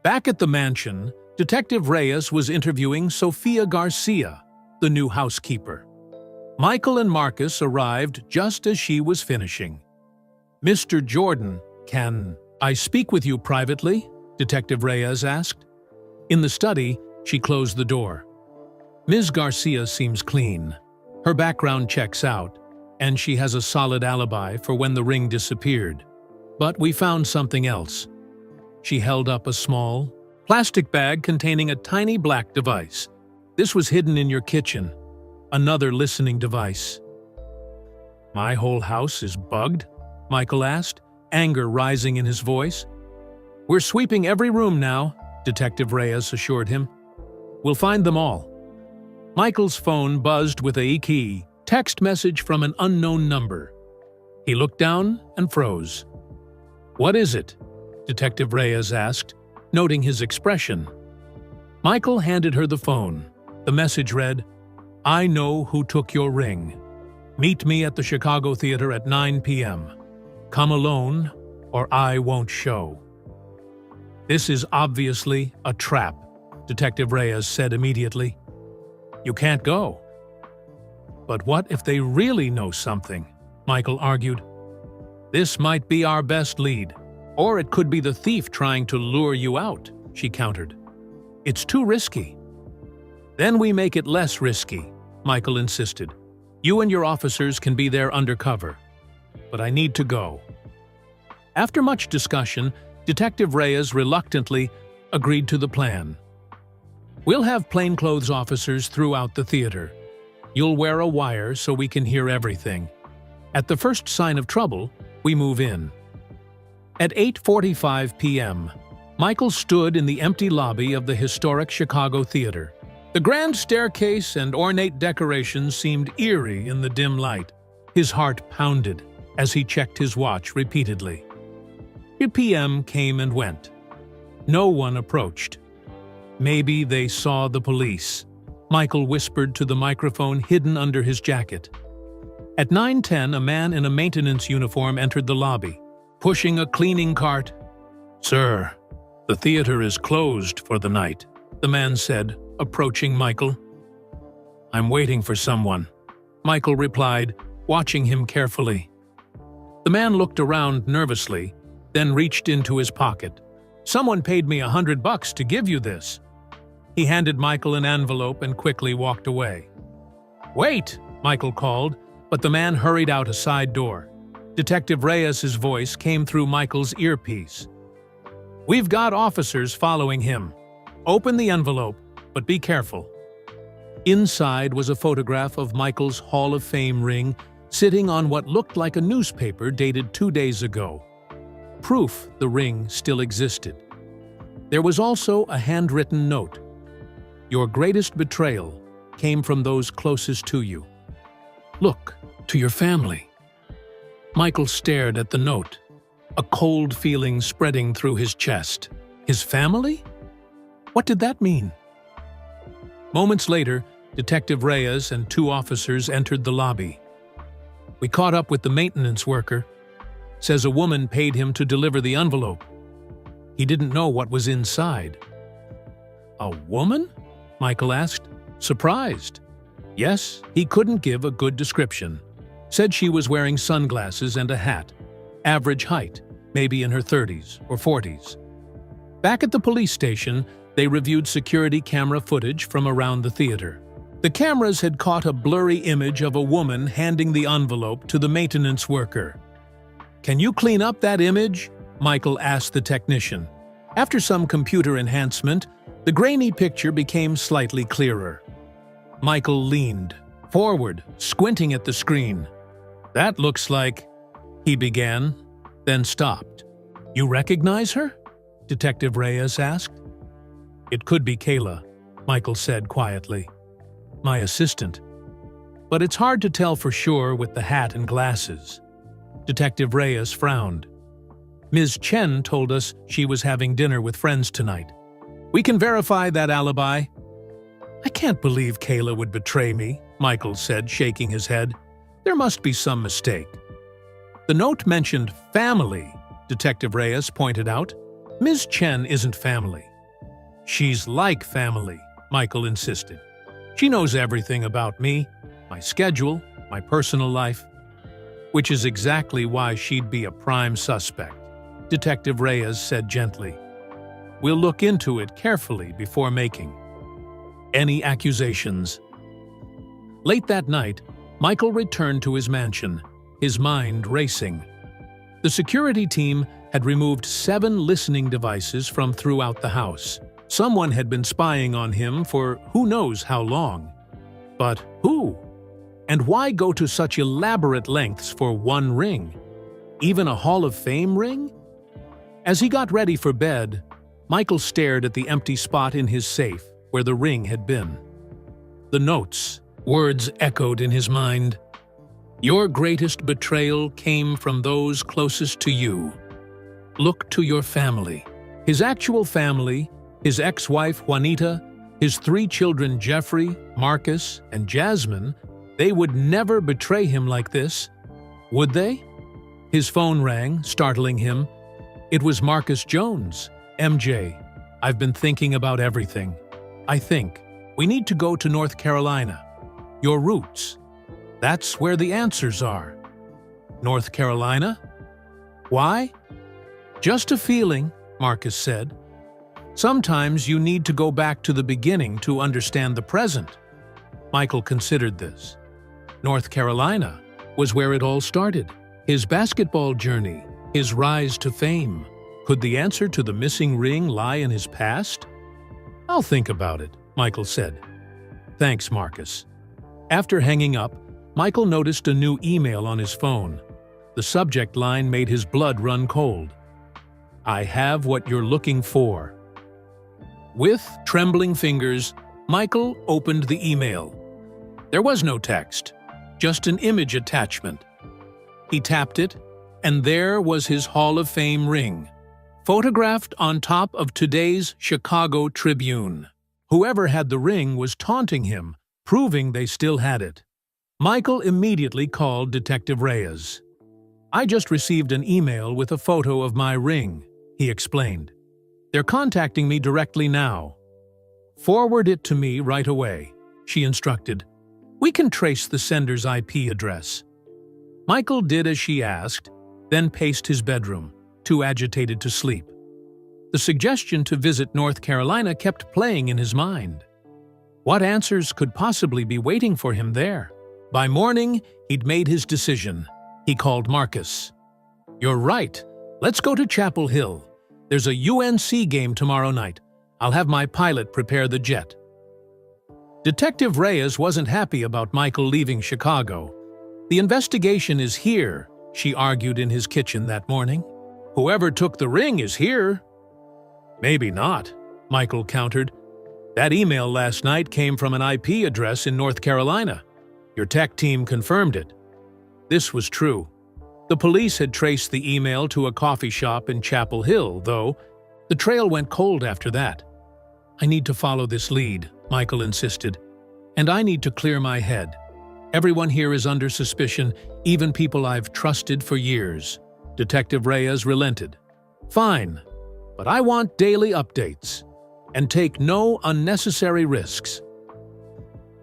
Back at the mansion, Detective Reyes was interviewing Sofia Garcia, the new housekeeper. Michael and Marcus arrived just as she was finishing. Mr. Jordan, can I speak with you privately? Detective Reyes asked. In the study, She closed the door. Ms. Garcia seems clean. Her background checks out, and she has a solid alibi for when the ring disappeared. But we found something else. She held up a small, plastic bag containing a tiny black device. This was hidden in your kitchen. Another listening device. "My whole house is bugged?" Michael asked, anger rising in his voice. "We're sweeping every room now," Detective Reyes assured him. "We'll find them all." Michael's phone buzzed with a key text message from an unknown number. He looked down and froze. "What is it?" Detective Reyes asked, noting his expression. Michael handed her the phone. The message read, "I know who took your ring. Meet me at the Chicago Theater at 9 p.m. Come alone, or I won't show." "This is obviously a trap," Detective Reyes said immediately. "You can't go." "But what if they really know something?" Michael argued. "This might be our best lead, or it could be the thief trying to lure you out," she countered. "It's too risky." "Then we make it less risky," Michael insisted. "You and your officers can be there undercover. But I need to go." After much discussion, Detective Reyes reluctantly agreed to the plan. "We'll have plainclothes officers throughout the theater. You'll wear a wire so we can hear everything. At the first sign of trouble, we move in." At 8:45 p.m., Michael stood in the empty lobby of the historic Chicago Theater. The grand staircase and ornate decorations seemed eerie in the dim light. His heart pounded as he checked his watch repeatedly. 2 p.m. came and went. No one approached. "Maybe they saw the police," Michael whispered to the microphone hidden under his jacket. At 9:10, a man in a maintenance uniform entered the lobby, pushing a cleaning cart. "Sir, the theater is closed for the night," the man said, approaching Michael. "I'm waiting for someone," Michael replied, watching him carefully. The man looked around nervously, then reached into his pocket. "Someone paid me $100 to give you this." He handed Michael an envelope and quickly walked away. "Wait!" Michael called, but the man hurried out a side door. Detective Reyes's voice came through Michael's earpiece. "We've got officers following him. Open the envelope, but be careful." Inside was a photograph of Michael's Hall of Fame ring sitting on what looked like a newspaper dated 2 days ago. Proof the ring still existed. There was also a handwritten note. "Your greatest betrayal came from those closest to you. Look to your family." Michael stared at the note, a cold feeling spreading through his chest. His family? What did that mean? Moments later, Detective Reyes and 2 officers entered the lobby. "We caught up with the maintenance worker. Says a woman paid him to deliver the envelope. He didn't know what was inside." "A woman?" Michael asked, surprised. "Yes, he couldn't give a good description. Said she was wearing sunglasses and a hat. Average height, maybe in her 30s or 40s. Back at the police station, they reviewed security camera footage from around the theater. The cameras had caught a blurry image of a woman handing the envelope to the maintenance worker. "Can you clean up that image?" Michael asked the technician. After some computer enhancement, the grainy picture became slightly clearer. Michael leaned forward, squinting at the screen. "That looks like..." he began, then stopped. "You recognize her?" Detective Reyes asked. "It could be Kayla," Michael said quietly. "My assistant. But it's hard to tell for sure with the hat and glasses." Detective Reyes frowned. "Ms. Chen told us she was having dinner with friends tonight. We can verify that alibi." "I can't believe Kayla would betray me," Michael said, shaking his head. "There must be some mistake." "The note mentioned family," Detective Reyes pointed out. "Ms. Chen isn't family." "She's like family," Michael insisted. "She knows everything about me, my schedule, my personal life." "Which is exactly why she'd be a prime suspect," Detective Reyes said gently. "We'll look into it carefully before making." any accusations. Late that night, Michael returned to his mansion, his mind racing. The security team had removed 7 listening devices from throughout the house. Someone had been spying on him for who knows how long. But who? And why go to such elaborate lengths for one ring? Even a Hall of Fame ring? As he got ready for bed, Michael stared at the empty spot in his safe where the ring had been. The notes, words echoed in his mind. Your greatest betrayal came from those closest to you. Look to your family. His actual family, his ex-wife Juanita, his 3 children Jeffrey, Marcus, and Jasmine, they would never betray him like this. Would they? His phone rang, startling him. It was Marcus Jones. MJ, I've been thinking about everything. I think we need to go to North Carolina. Your roots. That's where the answers are. North Carolina? Why? Just a feeling, Marcus said. Sometimes you need to go back to the beginning to understand the present. Michael considered this. North Carolina was where it all started. His basketball journey, his rise to fame. Could the answer to the missing ring lie in his past? I'll think about it, Michael said. Thanks, Marcus. After hanging up, Michael noticed a new email on his phone. The subject line made his blood run cold. I have what you're looking for. With trembling fingers, Michael opened the email. There was no text, just an image attachment. He tapped it, and there was his Hall of Fame ring, photographed on top of today's Chicago Tribune. Whoever had the ring was taunting him, proving they still had it. Michael immediately called Detective Reyes. I just received an email with a photo of my ring, he explained. They're contacting me directly now. Forward it to me right away, she instructed. We can trace the sender's IP address. Michael did as she asked, then paced his bedroom, too agitated to sleep. The suggestion to visit North Carolina kept playing in his mind. What answers could possibly be waiting for him there? By morning, he'd made his decision. He called Marcus. You're right. Let's go to Chapel Hill. There's a UNC game tomorrow night. I'll have my pilot prepare the jet. Detective Reyes wasn't happy about Michael leaving Chicago. The investigation is here, she argued in his kitchen that morning. Whoever took the ring is here. Maybe not, Michael countered. That email last night came from an IP address in North Carolina. Your tech team confirmed it. This was true. The police had traced the email to a coffee shop in Chapel Hill, though the trail went cold after that. I need to follow this lead, Michael insisted. And I need to clear my head. Everyone here is under suspicion, even people I've trusted for years. Detective Reyes relented. Fine, but I want daily updates. And take no unnecessary risks.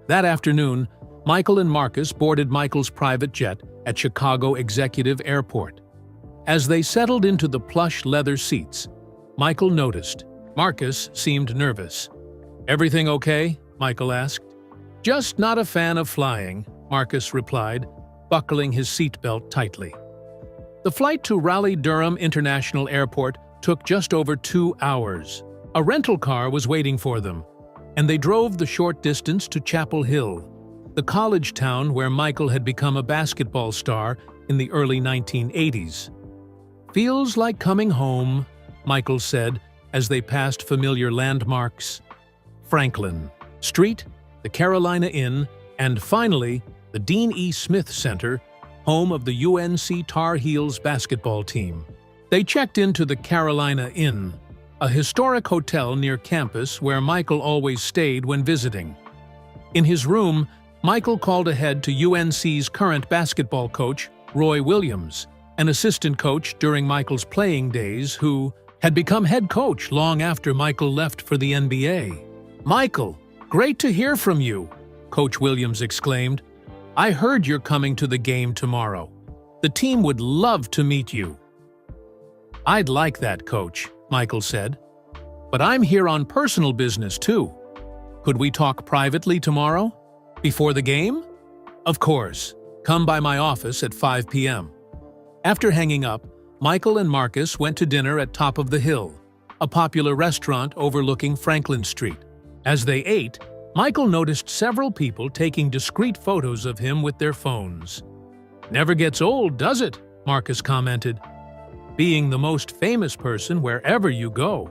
That afternoon, Michael and Marcus boarded Michael's private jet at Chicago Executive Airport. As they settled into the plush leather seats, Michael noticed. Marcus seemed nervous. Everything okay? Michael asked. Just not a fan of flying, Marcus replied, buckling his seatbelt tightly. The flight to Raleigh-Durham International Airport took just over 2 hours. A rental car was waiting for them, and they drove the short distance to Chapel Hill, the college town where Michael had become a basketball star in the early 1980s. Feels like coming home, Michael said as they passed familiar landmarks. Franklin Street, the Carolina Inn, and finally, the Dean E. Smith Center, home of the UNC Tar Heels basketball team. They checked into the Carolina Inn, a historic hotel near campus where Michael always stayed when visiting. In his room, Michael called ahead to UNC's current basketball coach, Roy Williams, an assistant coach during Michael's playing days who had become head coach long after Michael left for the NBA. Michael, great to hear from you, Coach Williams exclaimed. I heard you're coming to the game tomorrow. The team would love to meet you. I'd like that, Coach, Michael said. But I'm here on personal business, too. Could we talk privately tomorrow? Before the game? Of course. Come by my office at 5 p.m. After hanging up, Michael and Marcus went to dinner at Top of the Hill, a popular restaurant overlooking Franklin Street. As they ate, Michael noticed several people taking discreet photos of him with their phones. "Never gets old, does it?" Marcus commented. "Being the most famous person wherever you go."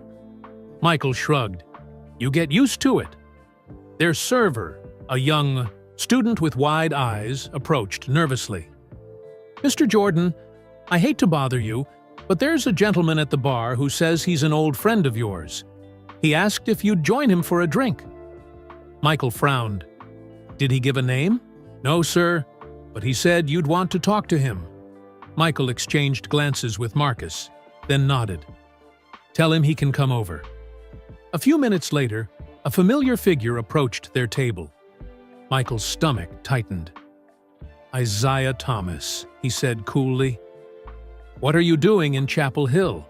Michael shrugged. "You get used to it." Their server, a young student with wide eyes, approached nervously. "Mr. Jordan, I hate to bother you, but there's a gentleman at the bar who says he's an old friend of yours. He asked if you'd join him for a drink." Michael frowned. "Did he give a name?" "No, sir, but he said you'd want to talk to him." Michael exchanged glances with Marcus, then nodded. "Tell him he can come over." A few minutes later, a familiar figure approached their table. Michael's stomach tightened. "Isaiah Thomas," he said coolly. "What are you doing in Chapel Hill?"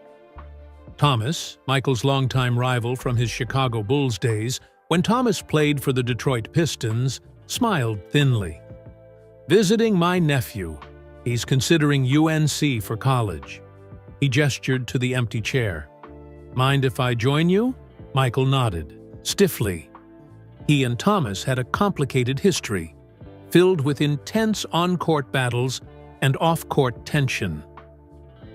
Thomas, Michael's longtime rival from his Chicago Bulls days, when Thomas played for the Detroit Pistons, smiled thinly. "Visiting my nephew. He's considering UNC for college." He gestured to the empty chair. "Mind if I join you?" Michael nodded, stiffly. He and Thomas had a complicated history, filled with intense on-court battles and off-court tension.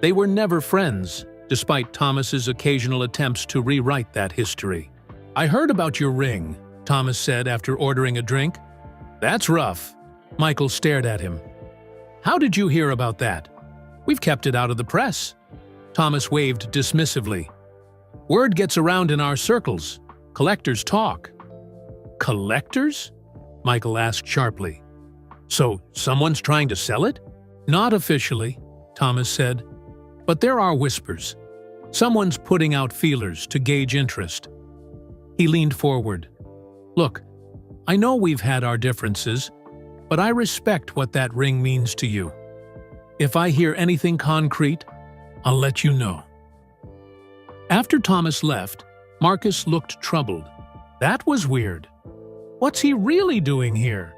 They were never friends, despite Thomas's occasional attempts to rewrite that history. "I heard about your ring," Thomas said after ordering a drink. "That's rough." Michael stared at him. "How did you hear about that?" "We've kept it out of the press." Thomas waved dismissively. "Word gets around in our circles. Collectors talk." "Collectors?" Michael asked sharply. "So someone's trying to sell it?" "Not officially," Thomas said. "But there are whispers. Someone's putting out feelers to gauge interest." He leaned forward. "Look, I know we've had our differences, but I respect what that ring means to you. If I hear anything concrete, I'll let you know." After Thomas left, Marcus looked troubled. That was weird. What's he really doing here?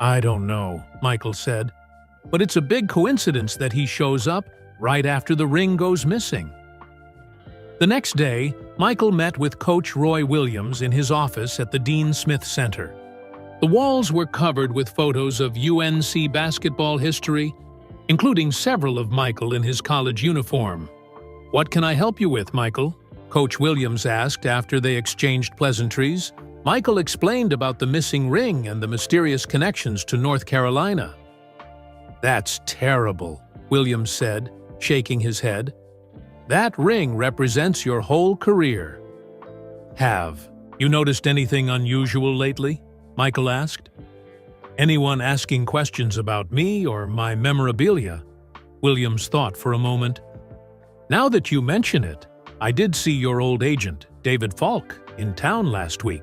"I don't know," Michael said, "but it's a big coincidence that he shows up right after the ring goes missing." The next day, Michael met with Coach Roy Williams in his office at the Dean Smith Center. The walls were covered with photos of UNC basketball history, including several of Michael in his college uniform. "What can I help you with, Michael?" Coach Williams asked after they exchanged pleasantries. Michael explained about the missing ring and the mysterious connections to North Carolina. "That's terrible," Williams said, shaking his head. "That ring represents your whole career." "Have you noticed anything unusual lately?" Michael asked. "Anyone asking questions about me or my memorabilia?" Williams thought for a moment. "Now that you mention it, I did see your old agent, David Falk, in town last week.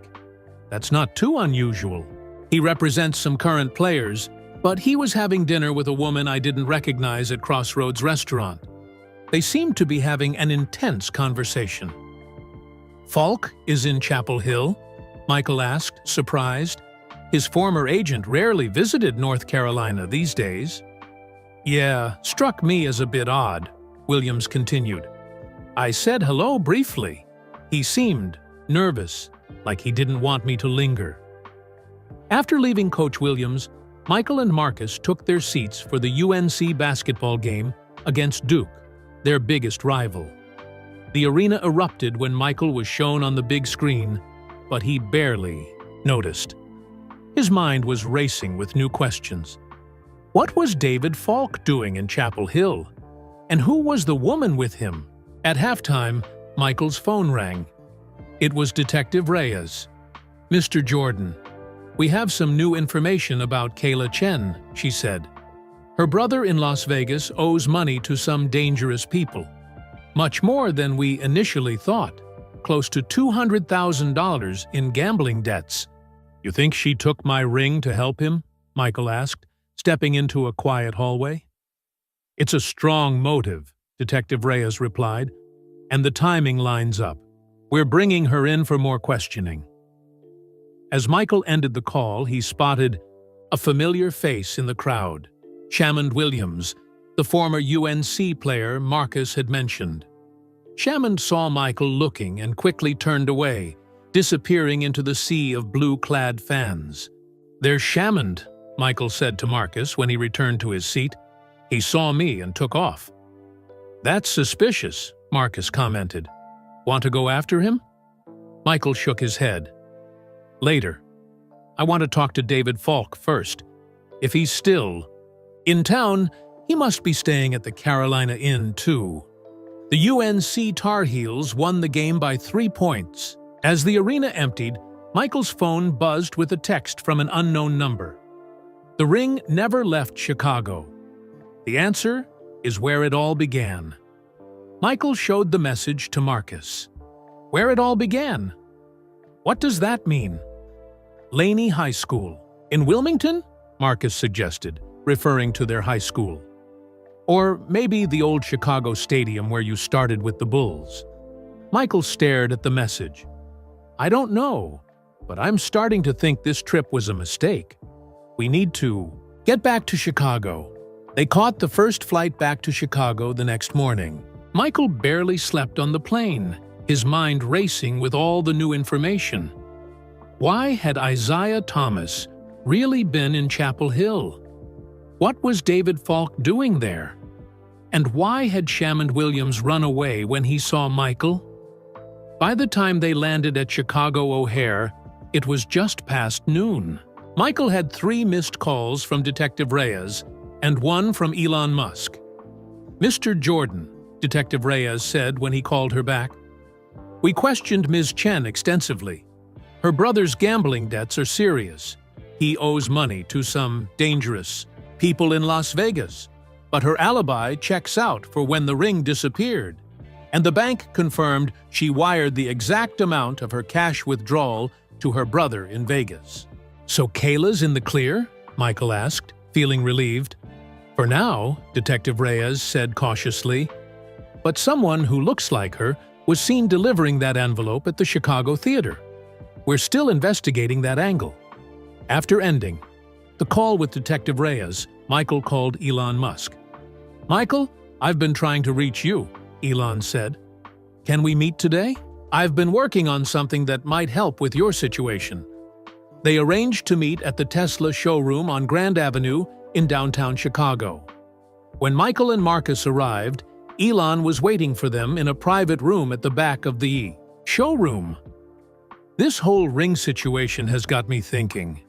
That's not too unusual. He represents some current players, but he was having dinner with a woman I didn't recognize at Crossroads Restaurant. They seemed to be having an intense conversation." "Falk is in Chapel Hill?" Michael asked, surprised. His former agent rarely visited North Carolina these days. "Yeah, struck me as a bit odd," Williams continued. "I said hello briefly. He seemed nervous, like he didn't want me to linger." After leaving Coach Williams, Michael and Marcus took their seats for the UNC basketball game against Duke, their biggest rival. The arena erupted when Michael was shown on the big screen, but he barely noticed. His mind was racing with new questions. What was David Falk doing in Chapel Hill? And who was the woman with him? At halftime, Michael's phone rang. It was Detective Reyes. "Mr. Jordan, we have some new information about Kayla Chen," she said. "Her brother in Las Vegas owes money to some dangerous people. Much more than we initially thought. Close to $200,000 in gambling debts." "You think she took my ring to help him?" Michael asked, stepping into a quiet hallway. "It's a strong motive," Detective Reyes replied, "and the timing lines up. We're bringing her in for more questioning." As Michael ended the call, he spotted a familiar face in the crowd. Shamond Williams, the former UNC player Marcus had mentioned. Shamond saw Michael looking and quickly turned away, disappearing into the sea of blue-clad fans. "There's Shamond," Michael said to Marcus when he returned to his seat. "He saw me and took off." "That's suspicious," Marcus commented. "Want to go after him?" Michael shook his head. "Later. I want to talk to David Falk first. If he's still in town, he must be staying at the Carolina Inn, too." The UNC Tar Heels won the game by 3 points. As the arena emptied, Michael's phone buzzed with a text from an unknown number. The ring never left Chicago. The answer is where it all began. Michael showed the message to Marcus. Where it all began? What does that mean? Laney High School. In Wilmington? Marcus suggested, referring to their high school. Or maybe the old Chicago stadium where you started with the Bulls. Michael stared at the message. "I don't know, but I'm starting to think this trip was a mistake. We need to get back to Chicago." They caught the first flight back to Chicago the next morning. Michael barely slept on the plane, his mind racing with all the new information. Why had Isaiah Thomas really been in Chapel Hill? What was David Falk doing there? And why had Shamond Williams run away when he saw Michael? By the time they landed at Chicago O'Hare, it was just past noon. Michael had 3 missed calls from Detective Reyes and 1 from Elon Musk. "Mr. Jordan," Detective Reyes said when he called her back. "We questioned Ms. Chen extensively. Her brother's gambling debts are serious. He owes money to some dangerous people in Las Vegas. But her alibi checks out for when the ring disappeared. And the bank confirmed she wired the exact amount of her cash withdrawal to her brother in Vegas." "So Kayla's in the clear?" Michael asked, feeling relieved. "For now," Detective Reyes said cautiously. "But someone who looks like her was seen delivering that envelope at the Chicago theater. We're still investigating that angle." After ending the call with Detective Reyes, Michael called Elon Musk. "Michael, I've been trying to reach you," Elon said. "Can we meet today? I've been working on something that might help with your situation." They arranged to meet at the Tesla showroom on Grand Avenue in downtown Chicago. When Michael and Marcus arrived, Elon was waiting for them in a private room at the back of the showroom. "This whole ring situation has got me thinking,"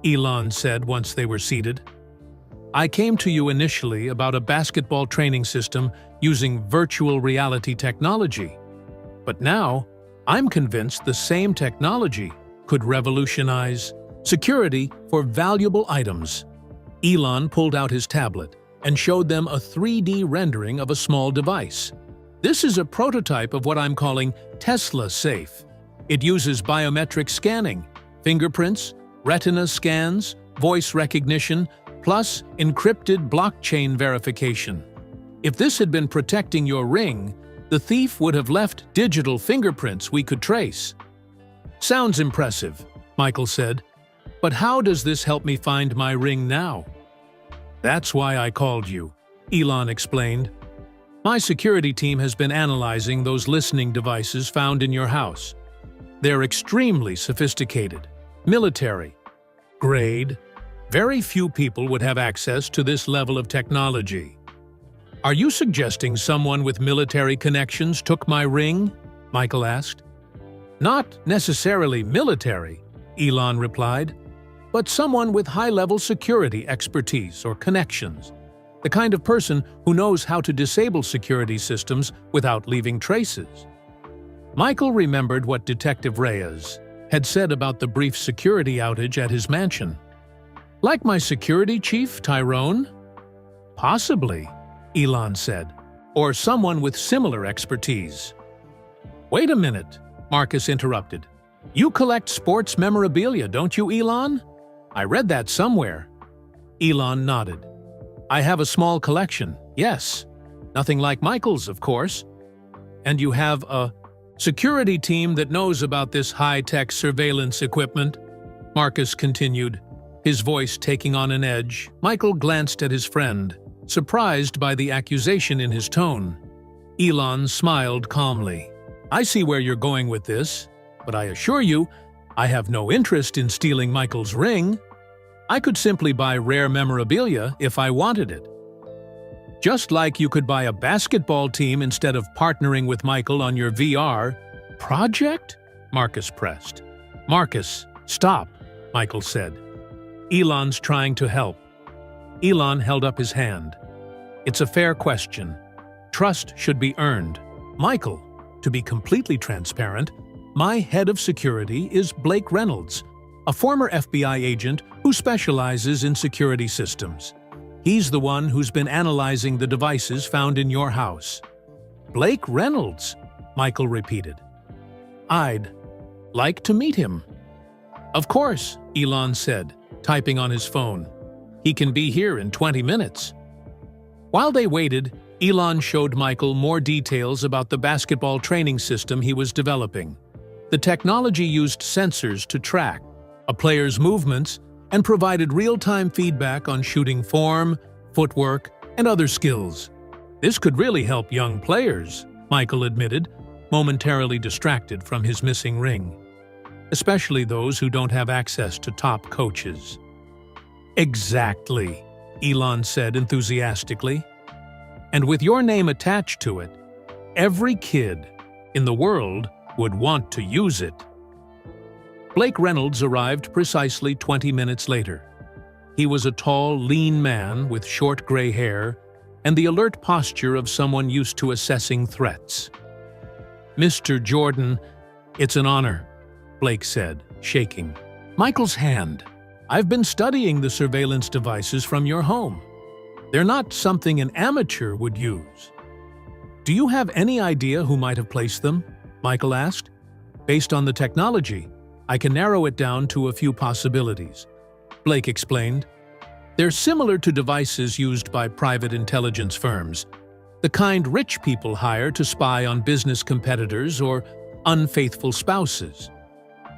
Elon said once they were seated. "I came to you initially about a basketball training system using virtual reality technology. But now, I'm convinced the same technology could revolutionize security for valuable items." Elon pulled out his tablet and showed them a 3D rendering of a small device. "This is a prototype of what I'm calling Tesla Safe. It uses biometric scanning, fingerprints, retina scans, voice recognition, plus encrypted blockchain verification. If this had been protecting your ring, the thief would have left digital fingerprints we could trace." "Sounds impressive," Michael said. "But how does this help me find my ring now?" "That's why I called you," Elon explained. "My security team has been analyzing those listening devices found in your house. They're extremely sophisticated, military grade. Very few people would have access to this level of technology." "Are you suggesting someone with military connections took my ring?" Michael asked. "Not necessarily military," Elon replied, "but someone with high-level security expertise or connections. The kind of person who knows how to disable security systems without leaving traces." Michael remembered what Detective Reyes had said about the brief security outage at his mansion. "Like my security chief, Tyrone?" "Possibly," Elon said, "or someone with similar expertise." "Wait a minute," Marcus interrupted. "You collect sports memorabilia, don't you, Elon? I read that somewhere." Elon nodded. "I have a small collection, yes. Nothing like Michael's, of course. And you have a security team that knows about this high-tech surveillance equipment?" Marcus continued, his voice taking on an edge. Michael glanced at his friend, surprised by the accusation in his tone. Elon smiled calmly. I see where you're going with this, but I assure you, I have no interest in stealing Michael's ring. I could simply buy rare memorabilia if I wanted it. Just like you could buy a basketball team instead of partnering with Michael on your VR project? Marcus pressed. Marcus, stop, Michael said. Elon's trying to help. Elon held up his hand. It's a fair question. Trust should be earned. Michael, to be completely transparent, my head of security is Blake Reynolds, a former FBI agent who specializes in security systems. He's the one who's been analyzing the devices found in your house. Blake Reynolds, Michael repeated. I'd like to meet him. Of course, Elon said, typing on his phone. He can be here in 20 minutes. While they waited, Elon showed Michael more details about the basketball training system he was developing. The technology used sensors to track a player's movements and provided real-time feedback on shooting form, footwork, and other skills. This could really help young players, Michael admitted, momentarily distracted from his missing ring, especially those who don't have access to top coaches. Exactly, Elon said enthusiastically. And with your name attached to it, every kid in the world would want to use it. Blake Reynolds arrived precisely 20 minutes later. He was a tall, lean man with short gray hair and the alert posture of someone used to assessing threats. Mr. Jordan, it's an honor, Blake said, shaking Michael's hand. I've been studying the surveillance devices from your home. They're not something an amateur would use. Do you have any idea who might have placed them? Michael asked. Based on the technology, I can narrow it down to a few possibilities. Blake explained. They're similar to devices used by private intelligence firms, the kind rich people hire to spy on business competitors or unfaithful spouses.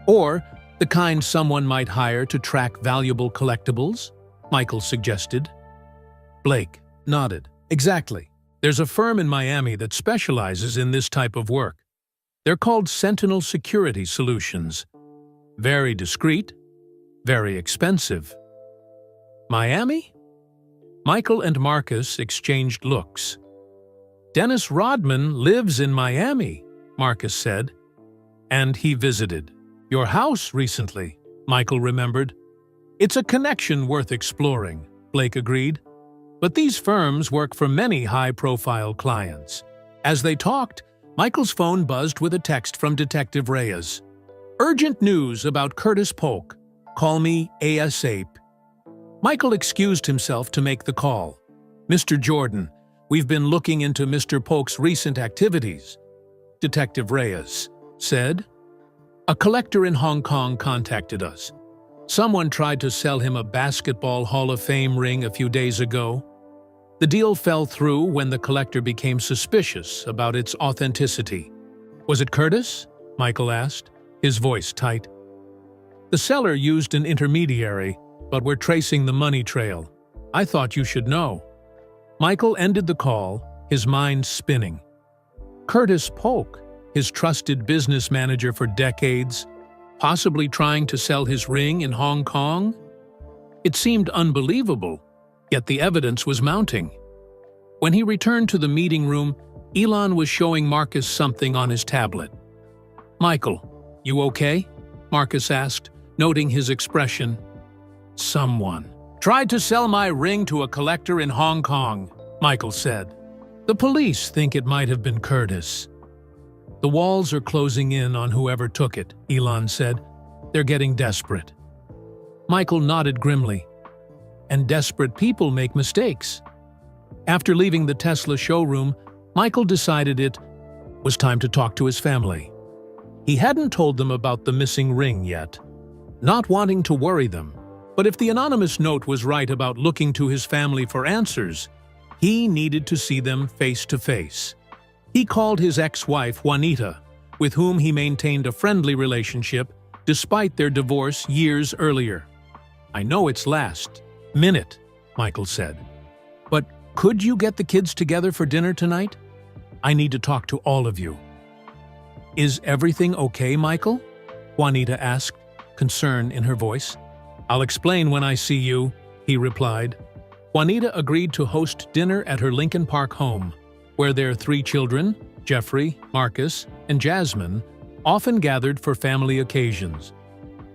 Or the kind someone might hire to track valuable collectibles, Michael suggested. Blake nodded. Exactly. There's a firm in Miami that specializes in this type of work. They're called Sentinel Security Solutions. Very discreet, very expensive. Miami? Michael and Marcus exchanged looks. Dennis Rodman lives in Miami, Marcus said. And he visited your house recently, Michael remembered. It's a connection worth exploring, Blake agreed. But these firms work for many high-profile clients. As they talked, Michael's phone buzzed with a text from Detective Reyes. Urgent news about Curtis Polk. Call me ASAP. Michael excused himself to make the call. Mr. Jordan, we've been looking into Mr. Polk's recent activities, Detective Reyes said. A collector in Hong Kong contacted us. Someone tried to sell him a Basketball Hall of Fame ring a few days ago. The deal fell through when the collector became suspicious about its authenticity. Was it Curtis? Michael asked, his voice tight. The seller used an intermediary, but we're tracing the money trail. I thought you should know. Michael ended the call, his mind spinning. Curtis Polk, his trusted business manager for decades, possibly trying to sell his ring in Hong Kong? It seemed unbelievable, yet the evidence was mounting. When he returned to the meeting room, Elon was showing Marcus something on his tablet. Michael, you okay? Marcus asked, noting his expression. Someone tried to sell my ring to a collector in Hong Kong, Michael said. The police think it might have been Curtis. The walls are closing in on whoever took it, Elon said. They're getting desperate. Michael nodded grimly. And desperate people make mistakes. After leaving the Tesla showroom, Michael decided it was time to talk to his family. He hadn't told them about the missing ring yet, not wanting to worry them. But if the anonymous note was right about looking to his family for answers, he needed to see them face to face. He called his ex-wife Juanita, with whom he maintained a friendly relationship, despite their divorce years earlier. "I know it's last minute," Michael said. "But could you get the kids together for dinner tonight? I need to talk to all of you." "Is everything okay, Michael?" Juanita asked, concern in her voice. "I'll explain when I see you," he replied. Juanita agreed to host dinner at her Lincoln Park home, where their 3 children, Jeffrey, Marcus, and Jasmine, often gathered for family occasions.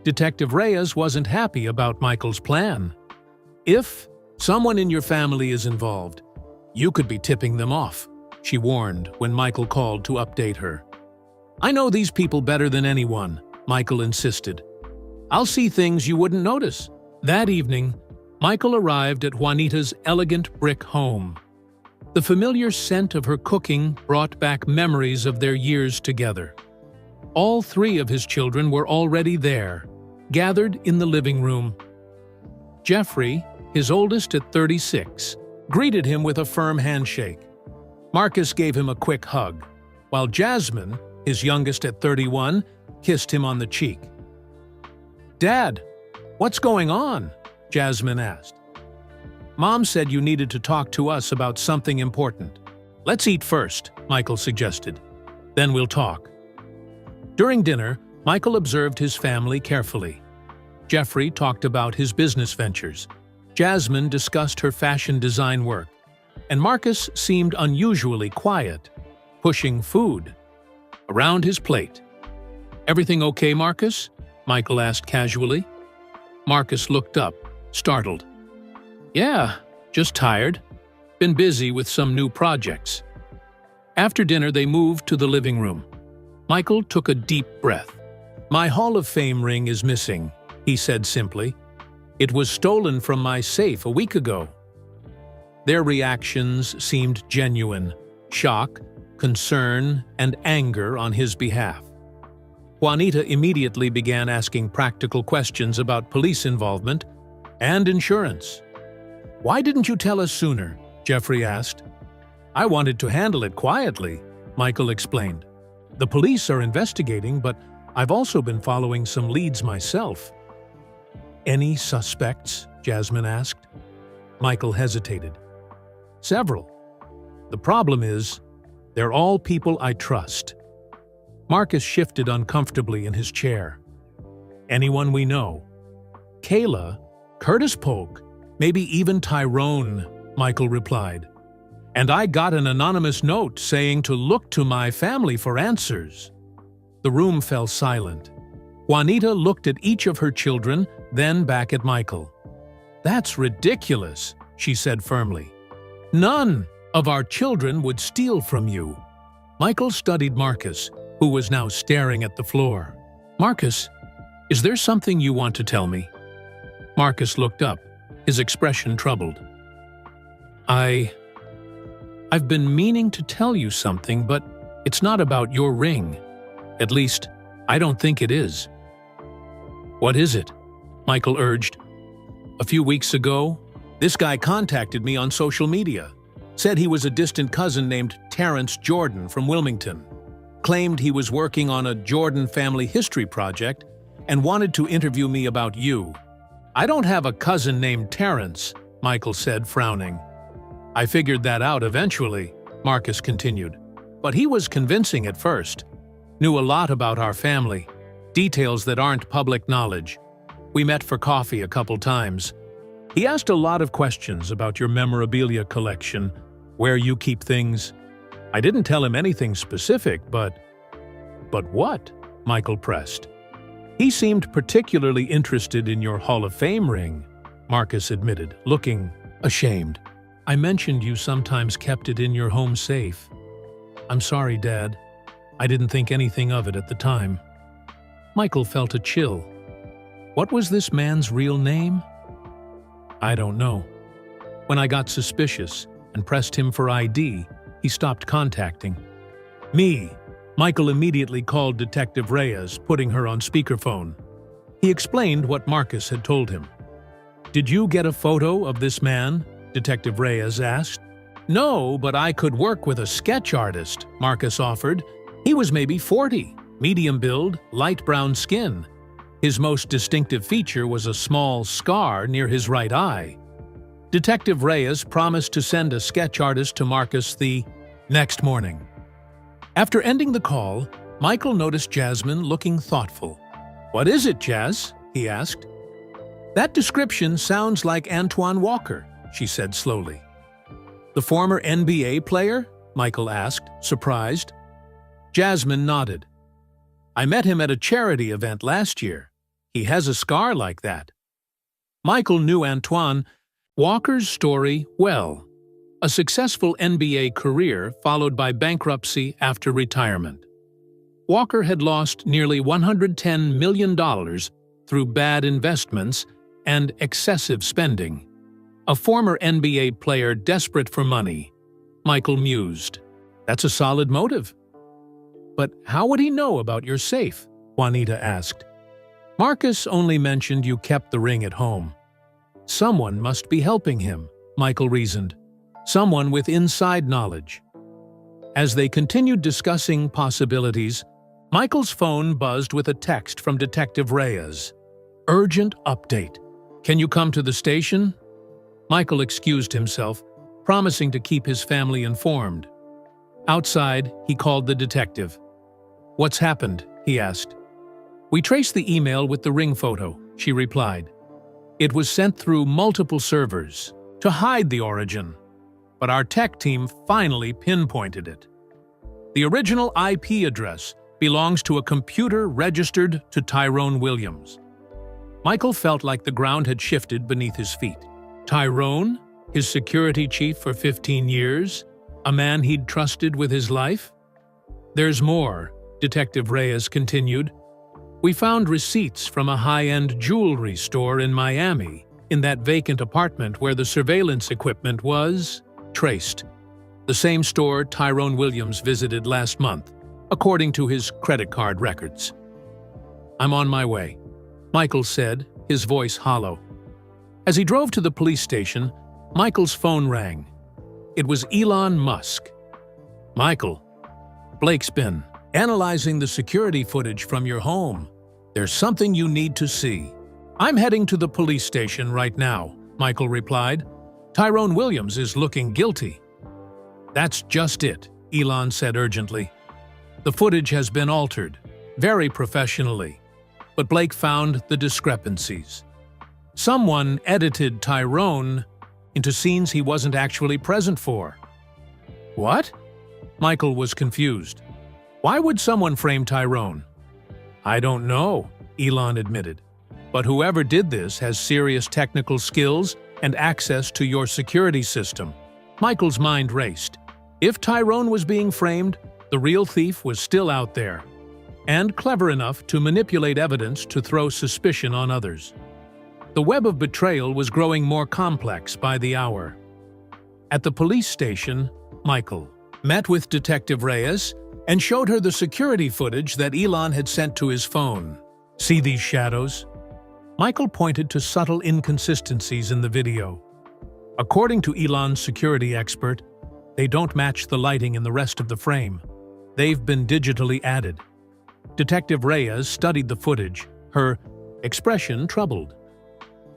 Detective Reyes wasn't happy about Michael's plan. "If someone in your family is involved, you could be tipping them off," she warned when Michael called to update her. "I know these people better than anyone," Michael insisted. "I'll see things you wouldn't notice." That evening, Michael arrived at Juanita's elegant brick home. The familiar scent of her cooking brought back memories of their years together. All 3 of his children were already there, gathered in the living room. Jeffrey, his oldest at 36, greeted him with a firm handshake. Marcus gave him a quick hug, while Jasmine, his youngest at 31, kissed him on the cheek. "Dad, what's going on?" Jasmine asked. "Mom said you needed to talk to us about something important." "Let's eat first," Michael suggested. "Then we'll talk." During dinner, Michael observed his family carefully. Jeffrey talked about his business ventures. Jasmine discussed her fashion design work. And Marcus seemed unusually quiet, pushing food around his plate. "Everything okay, Marcus?" Michael asked casually. Marcus looked up, startled. "Yeah, just tired. Been busy with some new projects." After dinner, they moved to the living room. Michael took a deep breath. "My Hall of Fame ring is missing," he said simply. "It was stolen from my safe a week ago." Their reactions seemed genuine: shock, concern, and anger on his behalf. Juanita immediately began asking practical questions about police involvement and insurance. "Why didn't you tell us sooner?" Jeffrey asked. "I wanted to handle it quietly," Michael explained. "The police are investigating, but I've also been following some leads myself." "Any suspects?" Jasmine asked. Michael hesitated. "Several. The problem is, they're all people I trust." Marcus shifted uncomfortably in his chair. "Anyone we know?" "Kayla, Curtis Polk, maybe even Tyrone," Michael replied. "And I got an anonymous note saying to look to my family for answers." The room fell silent. Juanita looked at each of her children, then back at Michael. "That's ridiculous," she said firmly. "None of our children would steal from you." Michael studied Marcus, who was now staring at the floor. "Marcus, is there something you want to tell me?" Marcus looked up, his expression troubled. I've been meaning to tell you something, but it's not about your ring. At least, I don't think it is." "What is it?" Michael urged. "A few weeks ago, this guy contacted me on social media, said he was a distant cousin named Terrence Jordan from Wilmington, claimed he was working on a Jordan family history project, and wanted to interview me about you." "I don't have a cousin named Terrence," Michael said, frowning. "I figured that out eventually," Marcus continued. "But he was convincing at first. Knew a lot about our family, details that aren't public knowledge. We met for coffee a couple times. He asked a lot of questions about your memorabilia collection, where you keep things. I didn't tell him anything specific, but..." "But what?" Michael pressed. "He seemed particularly interested in your Hall of Fame ring," Marcus admitted, looking ashamed. "I mentioned you sometimes kept it in your home safe. I'm sorry, Dad. I didn't think anything of it at the time." Michael felt a chill. What was this man's real name? "I don't know. When I got suspicious and pressed him for ID, he stopped contacting me." Michael immediately called Detective Reyes, putting her on speakerphone. He explained what Marcus had told him. "Did you get a photo of this man?" Detective Reyes asked. "No, but I could work with a sketch artist," Marcus offered. "He was maybe 40, medium build, light brown skin. His most distinctive feature was a small scar near his right eye. Detective Reyes promised to send a sketch artist to Marcus the next morning. After ending the call, Michael noticed Jasmine looking thoughtful. "What is it, Jazz?" he asked. "That description sounds like Antoine Walker," she said slowly. "The former NBA player?" Michael asked, surprised. Jasmine nodded. "I met him at a charity event last year. He has a scar like that." Michael knew Antoine Walker's story well. A successful NBA career followed by bankruptcy after retirement. Walker had lost nearly $110 million through bad investments and excessive spending. A former NBA player desperate for money, Michael mused. That's a solid motive. "But how would he know about your safe?" Juanita asked. "Marcus only mentioned you kept the ring at home." "Someone must be helping him," Michael reasoned. "Someone with inside knowledge." As they continued discussing possibilities, Michael's phone buzzed with a text from Detective Reyes. "Urgent update. Can you come to the station?" Michael excused himself, promising to keep his family informed. Outside, he called the detective. "What's happened?" he asked. "We traced the email with the ring photo," she replied. "It was sent through multiple servers to hide the origin, but our tech team finally pinpointed it. The original IP address belongs to a computer registered to Tyrone Williams." Michael felt like the ground had shifted beneath his feet. Tyrone, his security chief for 15 years, a man he'd trusted with his life? "There's more," Detective Reyes continued. "We found receipts from a high-end jewelry store in Miami, in that vacant apartment where the surveillance equipment was traced. The same store Tyrone Williams visited last month, according to his credit card records." "I'm on my way," Michael said, his voice hollow. As he drove to the police station, Michael's phone rang. It was Elon Musk. "Michael, Blake's been analyzing the security footage from your home. There's something you need to see." "I'm heading to the police station right now," Michael replied. "Tyrone Williams is looking guilty." "That's just it," Elon said urgently. "The footage has been altered, very professionally, but Blake found the discrepancies. Someone edited Tyrone into scenes he wasn't actually present for." "What?" Michael was confused. "Why would someone frame Tyrone?" "I don't know," Elon admitted. "But whoever did this has serious technical skills and access to your security system." Michael's mind raced. If Tyrone was being framed, the real thief was still out there, and clever enough to manipulate evidence to throw suspicion on others. The web of betrayal was growing more complex by the hour. At the police station, Michael met with Detective Reyes and showed her the security footage that Elon had sent to his phone. "See these shadows?" Michael pointed to subtle inconsistencies in the video. According to Elon's security expert, they don't match the lighting in the rest of the frame. They've been digitally added. Detective Reyes studied the footage, her expression troubled.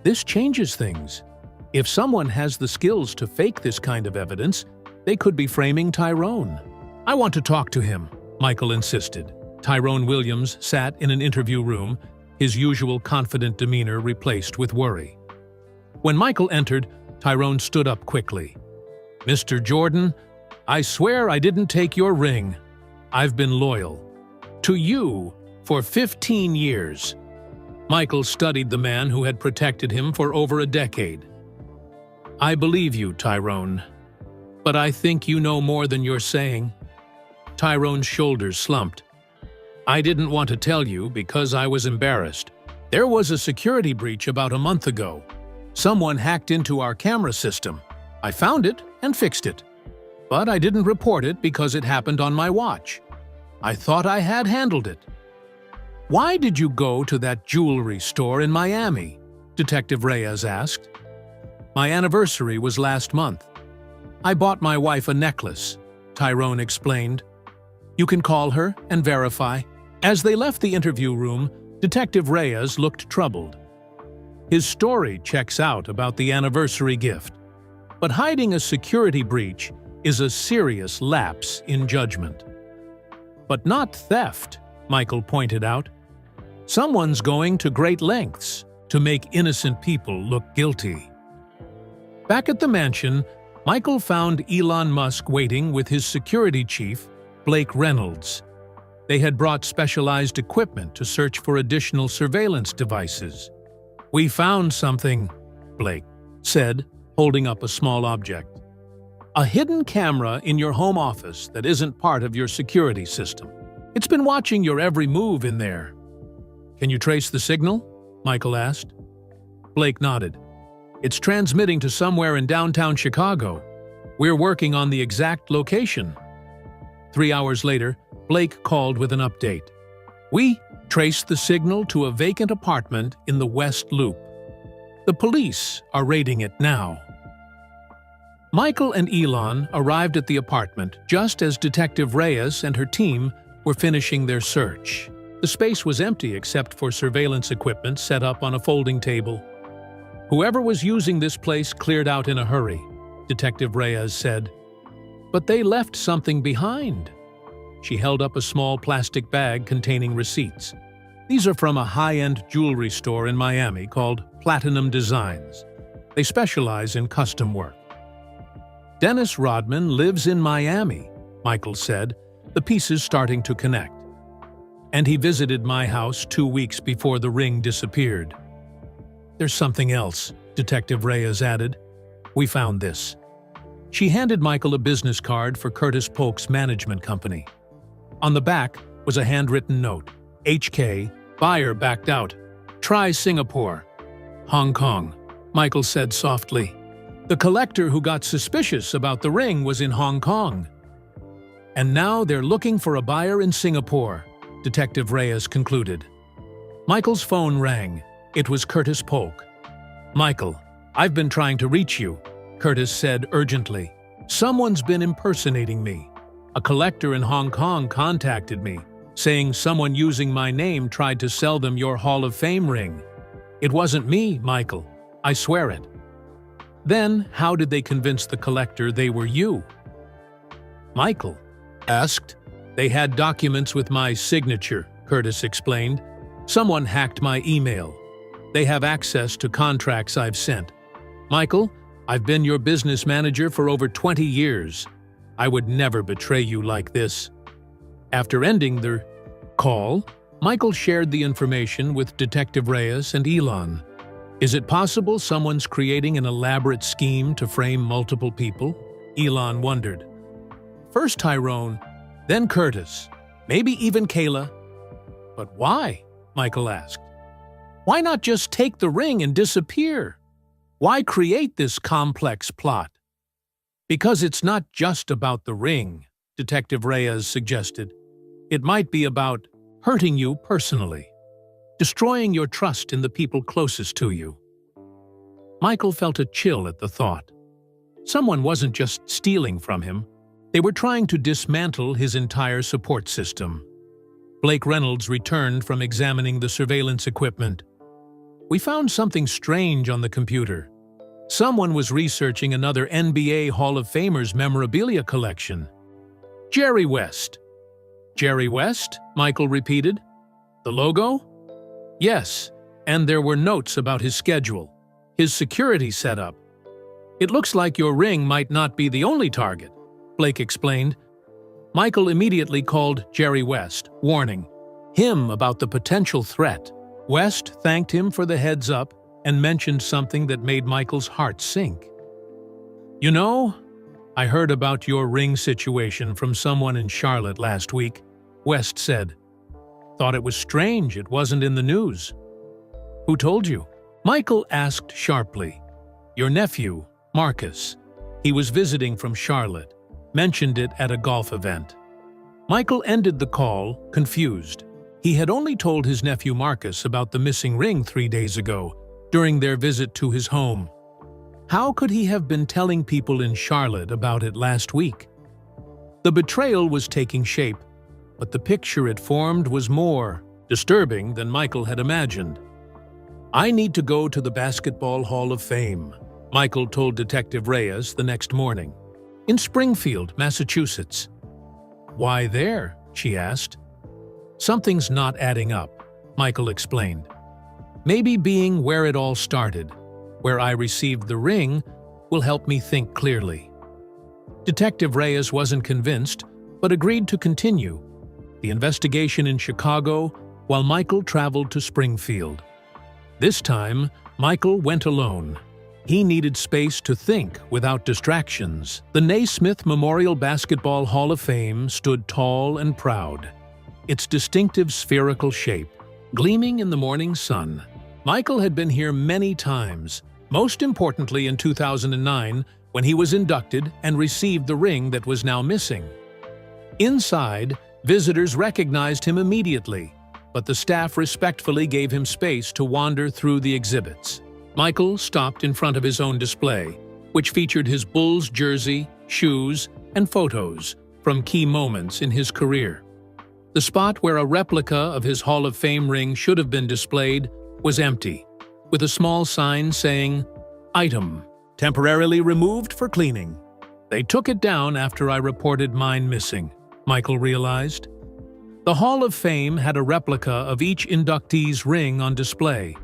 "This changes things. If someone has the skills to fake this kind of evidence, they could be framing Tyrone." "I want to talk to him," Michael insisted. Tyrone Williams sat in an interview room, his usual confident demeanor replaced with worry. When Michael entered, Tyrone stood up quickly. "Mr. Jordan, I swear I didn't take your ring. I've been loyal to you for 15 years. Michael studied the man who had protected him for over a decade. "I believe you, Tyrone. But I think you know more than you're saying." Tyrone's shoulders slumped. "I didn't want to tell you because I was embarrassed. There was a security breach about a month ago. Someone hacked into our camera system. I found it and fixed it. But I didn't report it because it happened on my watch. I thought I had handled it." "Why did you go to that jewelry store in Miami?" Detective Reyes asked. "My anniversary was last month. I bought my wife a necklace," Tyrone explained. "You can call her and verify." As they left the interview room, Detective Reyes looked troubled. His story checks out about the anniversary gift, but hiding a security breach is a serious lapse in judgment. But not theft, Michael pointed out. Someone's going to great lengths to make innocent people look guilty. Back at the mansion, Michael found Elon Musk waiting with his security chief, Blake Reynolds. They had brought specialized equipment to search for additional surveillance devices. "We found something," Blake said, holding up a small object. "A hidden camera in your home office that isn't part of your security system. It's been watching your every move in there." "Can you trace the signal?" Michael asked. Blake nodded. "It's transmitting to somewhere in downtown Chicago. We're working on the exact location." 3 hours later, Blake called with an update. "We traced the signal to a vacant apartment in the West Loop. The police are raiding it now." Michael and Elon arrived at the apartment just as Detective Reyes and her team were finishing their search. The space was empty except for surveillance equipment set up on a folding table. "Whoever was using this place cleared out in a hurry," Detective Reyes said. "But they left something behind." She held up a small plastic bag containing receipts. "These are from a high-end jewelry store in Miami called Platinum Designs. They specialize in custom work." "Dennis Rodman lives in Miami," Michael said, the pieces starting to connect. "And he visited my house 2 weeks before the ring disappeared." "There's something else," Detective Reyes added. "We found this." She handed Michael a business card for Curtis Polk's management company. On the back was a handwritten note. "HK, buyer backed out. Try Singapore." "Hong Kong," Michael said softly. "The collector who got suspicious about the ring was in Hong Kong. And now they're looking for a buyer in Singapore," Detective Reyes concluded. Michael's phone rang. It was Curtis Polk. "Michael, I've been trying to reach you," Curtis said urgently. "Someone's been impersonating me. A collector in Hong Kong contacted me, saying someone using my name tried to sell them your Hall of Fame ring. It wasn't me, Michael. I swear it." "Then how did they convince the collector they were you?" Michael asked. "They had documents with my signature," Curtis explained. "Someone hacked my email. They have access to contracts I've sent. Michael, I've been your business manager for over 20 years. I would never betray you like this." After ending the call, Michael shared the information with Detective Reyes and Elon. "Is it possible someone's creating an elaborate scheme to frame multiple people?" Elon wondered. "First Tyrone, then Curtis, maybe even Kayla." "But why?" Michael asked. "Why not just take the ring and disappear? Why create this complex plot?" "Because it's not just about the ring," Detective Reyes suggested. "It might be about hurting you personally, destroying your trust in the people closest to you." Michael felt a chill at the thought. Someone wasn't just stealing from him. They were trying to dismantle his entire support system. Blake Reynolds returned from examining the surveillance equipment. "We found something strange on the computer. Someone was researching another NBA Hall of Famers memorabilia collection." "Jerry West." "Jerry West?" Michael repeated. "The logo?" "Yes, and there were notes about his schedule, his security setup. It looks like your ring might not be the only target," Blake explained. Michael immediately called Jerry West, warning him about the potential threat. West thanked him for the heads up and mentioned something that made Michael's heart sink. "You know, I heard about your ring situation from someone in Charlotte last week," West said. "Thought it was strange it wasn't in the news." "Who told you?" Michael asked sharply. "Your nephew, Marcus. He was visiting from Charlotte. Mentioned it at a golf event." Michael ended the call, confused. He had only told his nephew Marcus about the missing ring 3 days ago, during their visit to his home. How could he have been telling people in Charlotte about it last week? The betrayal was taking shape, but the picture it formed was more disturbing than Michael had imagined. "I need to go to the Basketball Hall of Fame," Michael told Detective Reyes the next morning. "In Springfield, Massachusetts." "Why there?" she asked. "Something's not adding up," Michael explained. "Maybe being where it all started, where I received the ring, will help me think clearly." Detective Reyes wasn't convinced, but agreed to continue the investigation in Chicago while Michael traveled to Springfield. This time, Michael went alone. He needed space to think without distractions. The Naismith Memorial Basketball Hall of Fame stood tall and proud, its distinctive spherical shape gleaming in the morning sun. Michael had been here many times, most importantly in 2009 when he was inducted and received the ring that was now missing. Inside, visitors recognized him immediately, but the staff respectfully gave him space to wander through the exhibits. Michael stopped in front of his own display, which featured his Bulls jersey, shoes, and photos from key moments in his career. The spot where a replica of his Hall of Fame ring should have been displayed was empty, with a small sign saying, "Item, temporarily removed for cleaning." "They took it down after I reported mine missing," Michael realized. The Hall of Fame had a replica of each inductee's ring on display.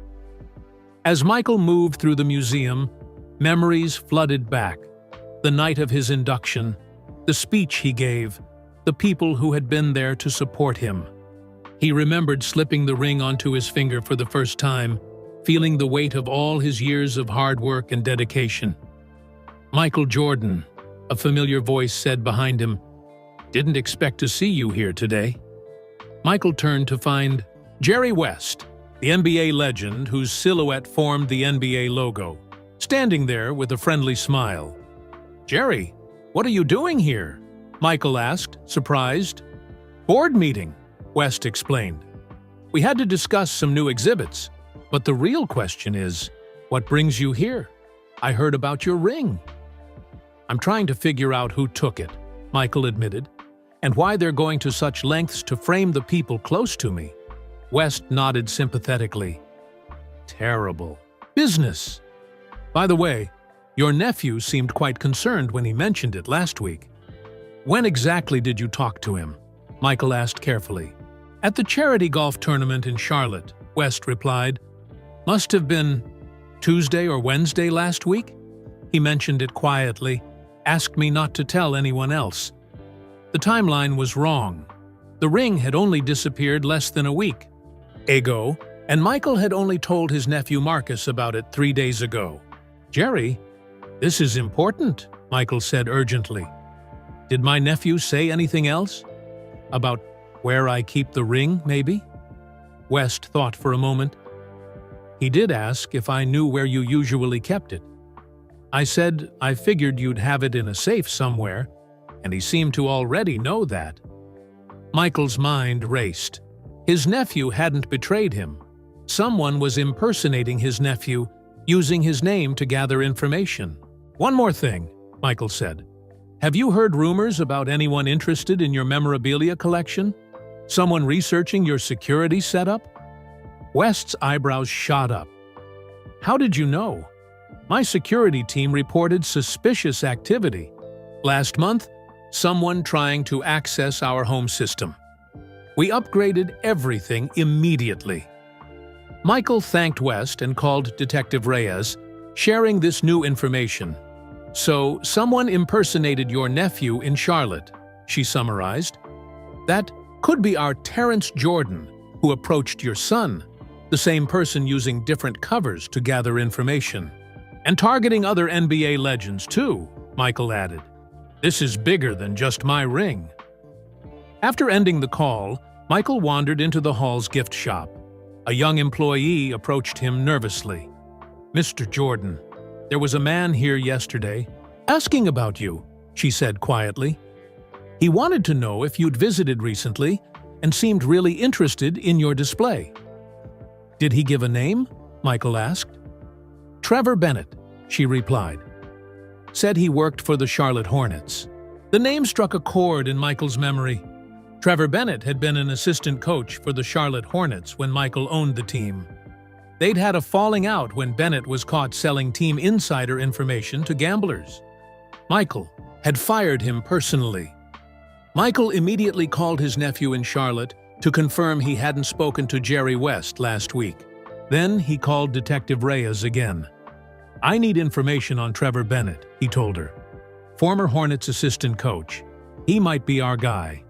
As Michael moved through the museum, memories flooded back. The night of his induction, the speech he gave, the people who had been there to support him. He remembered slipping the ring onto his finger for the first time, feeling the weight of all his years of hard work and dedication. "Michael Jordan," a familiar voice said behind him. "Didn't expect to see you here today." Michael turned to find Jerry West, the NBA legend whose silhouette formed the NBA logo, standing there with a friendly smile. "Jerry, what are you doing here?" Michael asked, surprised. "Board meeting," West explained. "We had to discuss some new exhibits, but the real question is, what brings you here? I heard about your ring." "I'm trying to figure out who took it," Michael admitted, "and why they're going to such lengths to frame the people close to me." West nodded sympathetically. "Terrible business. By the way, your nephew seemed quite concerned when he mentioned it last week." "When exactly did you talk to him?" Michael asked carefully. "At the charity golf tournament in Charlotte," West replied. "Must have been Tuesday or Wednesday last week. He mentioned it quietly, asked me not to tell anyone else. The timeline was wrong. The ring had only disappeared less than a week ago, and Michael had only told his nephew Marcus about it 3 days ago." "Jerry, this is important," Michael said urgently. "Did my nephew say anything else? About where I keep the ring, maybe?" West thought for a moment. "He did ask if I knew where you usually kept it. I said I figured you'd have it in a safe somewhere, and he seemed to already know that." Michael's mind raced. His nephew hadn't betrayed him. Someone was impersonating his nephew, using his name to gather information. "One more thing," Michael said. "Have you heard rumors about anyone interested in your memorabilia collection? Someone researching your security setup?" West's eyebrows shot up. "How did you know?" "My security team reported suspicious activity. Last month, someone trying to access our home system. We upgraded everything immediately." Michael thanked West and called Detective Reyes, sharing this new information. "So, someone impersonated your nephew in Charlotte," she summarized. "That could be our Terrence Jordan, who approached your son, the same person using different covers to gather information. And targeting other NBA legends too," Michael added. "This is bigger than just my ring." After ending the call, Michael wandered into the hall's gift shop. A young employee approached him nervously. "Mr. Jordan, there was a man here yesterday, asking about you," she said quietly. "He wanted to know if you'd visited recently and seemed really interested in your display." "Did he give a name?" Michael asked. "Trevor Bennett," she replied. "Said he worked for the Charlotte Hornets." The name struck a chord in Michael's memory. Trevor Bennett had been an assistant coach for the Charlotte Hornets when Michael owned the team. They'd had a falling out when Bennett was caught selling team insider information to gamblers. Michael had fired him personally. Michael immediately called his nephew in Charlotte to confirm he hadn't spoken to Jerry West last week. Then he called Detective Reyes again. "I need information on Trevor Bennett," he told her. "Former Hornets assistant coach. He might be our guy."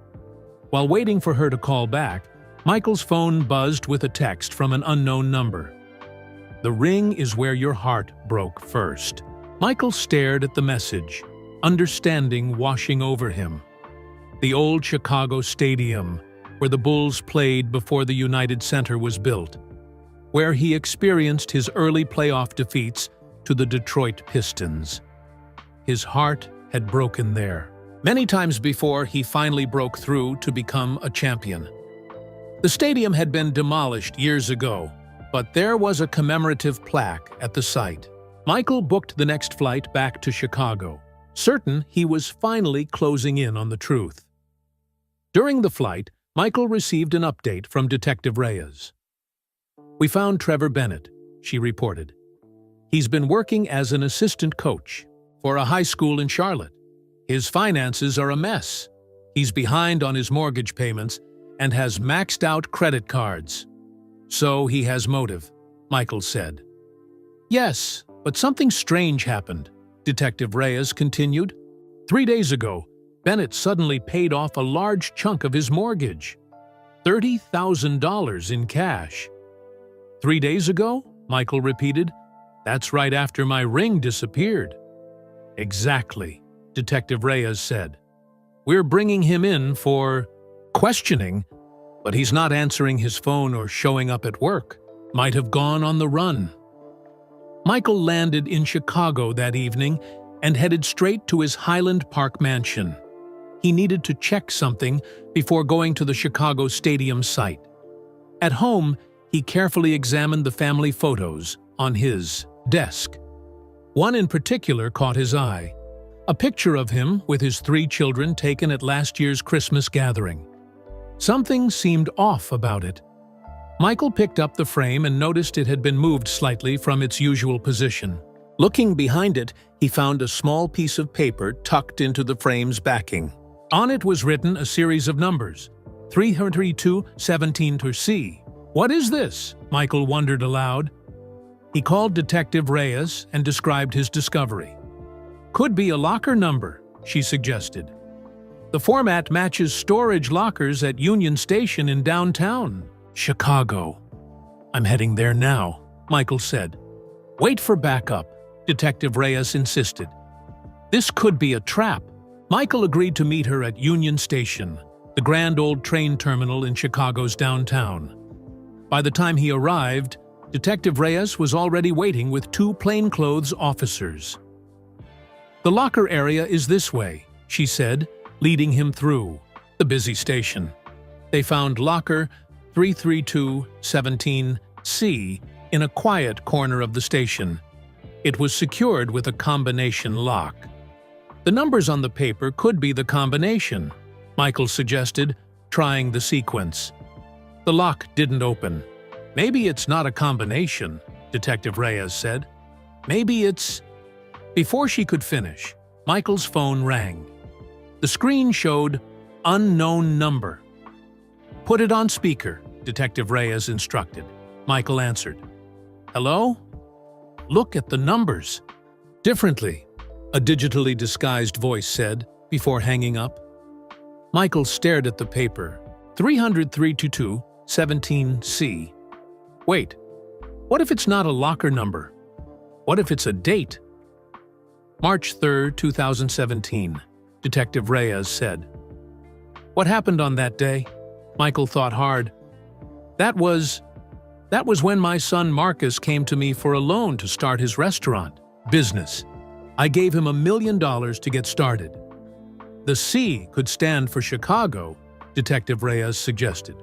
While waiting for her to call back, Michael's phone buzzed with a text from an unknown number. "The ring is where your heart broke first." Michael stared at the message, understanding washing over him. The old Chicago Stadium, where the Bulls played before the United Center was built, where he experienced his early playoff defeats to the Detroit Pistons. His heart had broken there. Many times before, he finally broke through to become a champion. The stadium had been demolished years ago, but there was a commemorative plaque at the site. Michael booked the next flight back to Chicago, certain he was finally closing in on the truth. During the flight, Michael received an update from Detective Reyes. "We found Trevor Bennett," she reported. "He's been working as an assistant coach for a high school in Charlotte. His finances are a mess. He's behind on his mortgage payments and has maxed out credit cards. So he has motive," Michael said. "Yes, but something strange happened," Detective Reyes continued. 3 days ago, Bennett suddenly paid off a large chunk of his mortgage. $30,000 in cash. 3 days ago? Michael repeated. "That's right after my ring disappeared." "Exactly," Detective Reyes said. "We're bringing him in for questioning, but he's not answering his phone or showing up at work. Might have gone on the run." Michael landed in Chicago that evening and headed straight to his Highland Park mansion. He needed to check something before going to the Chicago Stadium site. At home, he carefully examined the family photos on his desk. One in particular caught his eye. A picture of him with his 3 children taken at last year's Christmas gathering. Something seemed off about it. Michael picked up the frame and noticed it had been moved slightly from its usual position. Looking behind it, he found a small piece of paper tucked into the frame's backing. On it was written a series of numbers, 332-17 to C. "What is this?" Michael wondered aloud. He called Detective Reyes and described his discovery. "Could be a locker number," she suggested. "The format matches storage lockers at Union Station in downtown Chicago." "I'm heading there now," Michael said. "Wait for backup," Detective Reyes insisted. "This could be a trap." Michael agreed to meet her at Union Station, the grand old train terminal in Chicago's downtown. By the time he arrived, Detective Reyes was already waiting with 2 plainclothes officers. "The locker area is this way," she said, leading him through the busy station. They found locker 332-17C in a quiet corner of the station. It was secured with a combination lock. "The numbers on the paper could be the combination," Michael suggested, trying the sequence. The lock didn't open. "Maybe it's not a combination," Detective Reyes said. "Maybe it's—" Before she could finish, Michael's phone rang. The screen showed unknown number. "Put it on speaker," Detective Reyes instructed. Michael answered. "Hello?" "Look at the numbers." "Differently," a digitally disguised voice said before hanging up. Michael stared at the paper. 332-17C. Wait, what if it's not a locker number? What if it's a date? March 3, 2017, Detective Reyes said. "What happened on that day?" Michael thought hard. That was when my son Marcus came to me for a loan to start his restaurant business. I gave him $1 million to get started. The C could stand for Chicago, Detective Reyes suggested.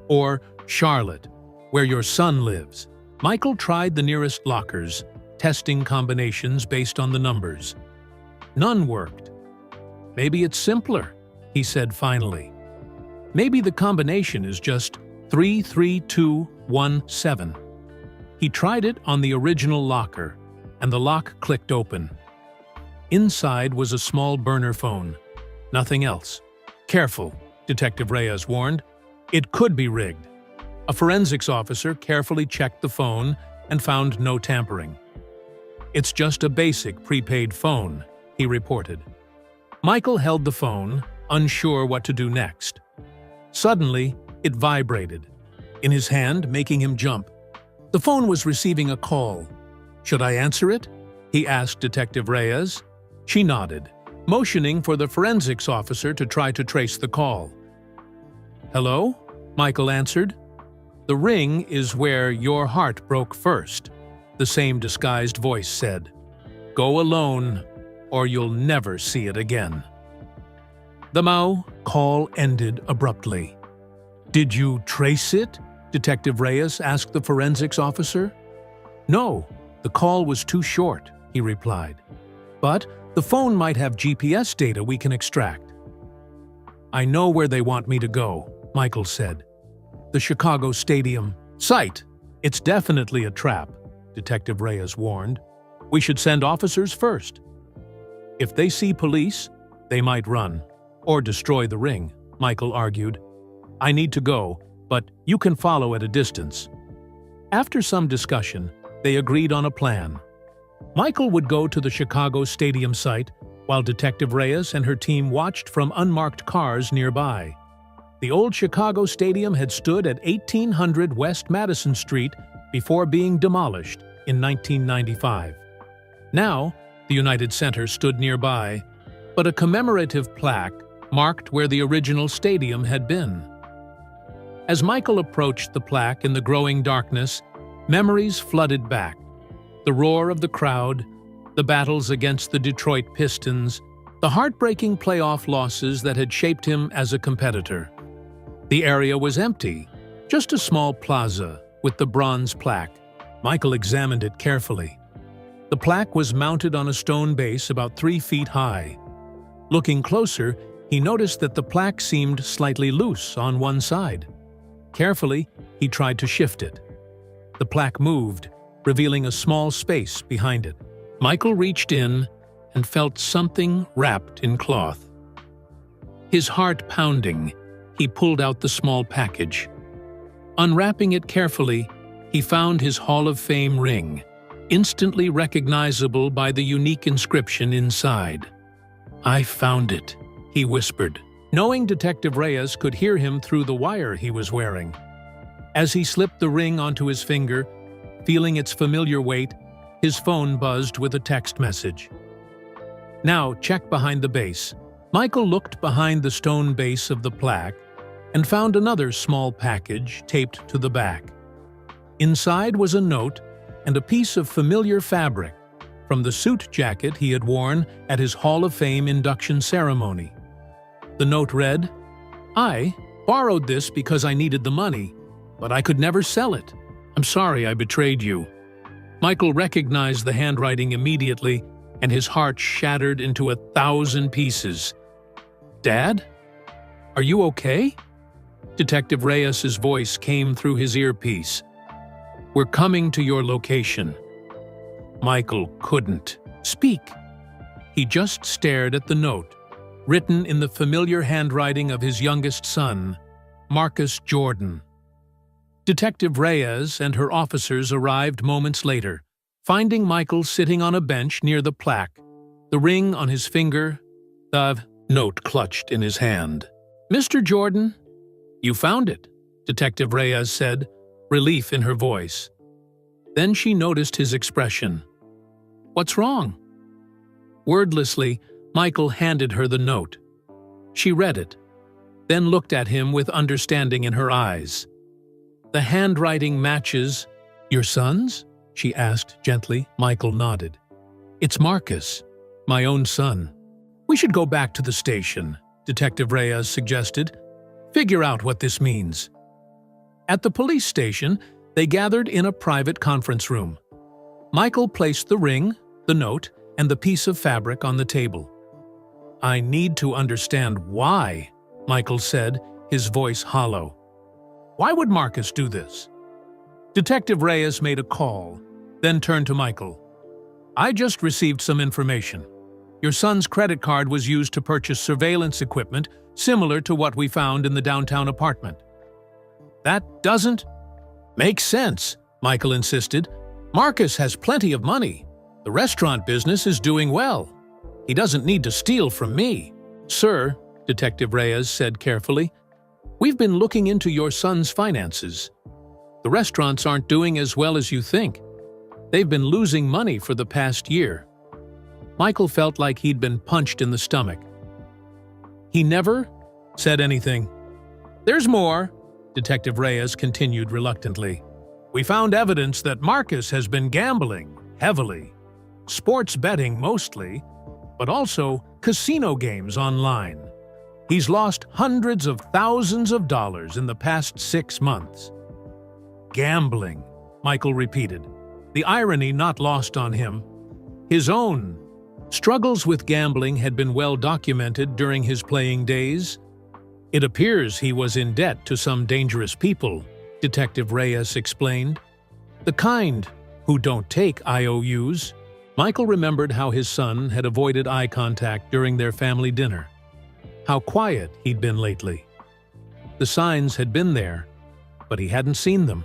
Or Charlotte, where your son lives. Michael tried the nearest lockers, testing combinations based on the numbers. None worked. "Maybe it's simpler," he said finally. Maybe the combination is just 33217. He tried it on the original locker, and the lock clicked open. Inside was a small burner phone. Nothing else. Careful, Detective Reyes warned. It could be rigged. A forensics officer carefully checked the phone and found no tampering. It's just a basic prepaid phone, he reported. Michael held the phone, unsure what to do next. Suddenly, it vibrated, in his hand, making him jump. The phone was receiving a call. Should I answer it? He asked Detective Reyes. She nodded, motioning for the forensics officer to try to trace the call. Hello? Michael answered. The ring is where your heart broke first, the same disguised voice said. Go alone, or you'll never see it again. The Mao call ended abruptly. Did you trace it? Detective Reyes asked the forensics officer. No, the call was too short, he replied. But the phone might have GPS data we can extract. I know where they want me to go, Michael said. The Chicago Stadium site. It's definitely a trap, Detective Reyes warned. We should send officers first. If they see police, they might run, or destroy the ring, Michael argued. I need to go, but you can follow at a distance. After some discussion, they agreed on a plan. Michael would go to the Chicago Stadium site, while Detective Reyes and her team watched from unmarked cars nearby. The old Chicago Stadium had stood at 1800 West Madison Street before being demolished in 1995. Now, the United Center stood nearby, but a commemorative plaque marked where the original stadium had been. As Michael approached the plaque in the growing darkness, memories flooded back. The roar of the crowd, the battles against the Detroit Pistons, the heartbreaking playoff losses that had shaped him as a competitor. The area was empty, just a small plaza with the bronze plaque. Michael examined it carefully. The plaque was mounted on a stone base about 3 feet high. Looking closer, he noticed that the plaque seemed slightly loose on one side. Carefully, he tried to shift it. The plaque moved, revealing a small space behind it. Michael reached in and felt something wrapped in cloth. His heart pounding, he pulled out the small package. Unwrapping it carefully, he found his Hall of Fame ring, instantly recognizable by the unique inscription inside. I found it, he whispered, knowing Detective Reyes could hear him through the wire he was wearing. As he slipped the ring onto his finger, feeling its familiar weight, his phone buzzed with a text message. Now check behind the base. Michael looked behind the stone base of the plaque and found another small package taped to the back. Inside was a note and a piece of familiar fabric from the suit jacket he had worn at his Hall of Fame induction ceremony. The note read, I borrowed this because I needed the money, but I could never sell it. I'm sorry I betrayed you. Michael recognized the handwriting immediately, and his heart shattered into 1,000 pieces. Dad? Are you okay? Detective Reyes's voice came through his earpiece. We're coming to your location. Michael couldn't speak. He just stared at the note, written in the familiar handwriting of his youngest son, Marcus Jordan. Detective Reyes and her officers arrived moments later, finding Michael sitting on a bench near the plaque, the ring on his finger, the note clutched in his hand. Mr. Jordan, you found it, Detective Reyes said, relief in her voice. Then she noticed his expression. What's wrong? Wordlessly, Michael handed her the note. She read it, then looked at him with understanding in her eyes. The handwriting matches your son's? She asked gently. Michael nodded. It's Marcus, my own son. We should go back to the station, Detective Reyes suggested. Figure out what this means. At the police station, they gathered in a private conference room. Michael placed the ring, the note, and the piece of fabric on the table. I need to understand why, Michael said, his voice hollow. Why would Marcus do this? Detective Reyes made a call, then turned to Michael. I just received some information. Your son's credit card was used to purchase surveillance equipment similar to what we found in the downtown apartment. That doesn't make sense, Michael insisted. Marcus has plenty of money. The restaurant business is doing well. He doesn't need to steal from me. Sir, Detective Reyes said carefully, we've been looking into your son's finances. The restaurants aren't doing as well as you think. They've been losing money for the past year. Michael felt like he'd been punched in the stomach. He never said anything. There's more, Detective Reyes continued reluctantly. We found evidence that Marcus has been gambling heavily, sports betting mostly, but also casino games online. He's lost hundreds of thousands of dollars in the past 6 months. Gambling, Michael repeated, the irony not lost on him. His own struggles with gambling had been well documented during his playing days. It appears he was in debt to some dangerous people, Detective Reyes explained. The kind who don't take IOUs. Michael remembered how his son had avoided eye contact during their family dinner. How quiet he'd been lately. The signs had been there, but he hadn't seen them.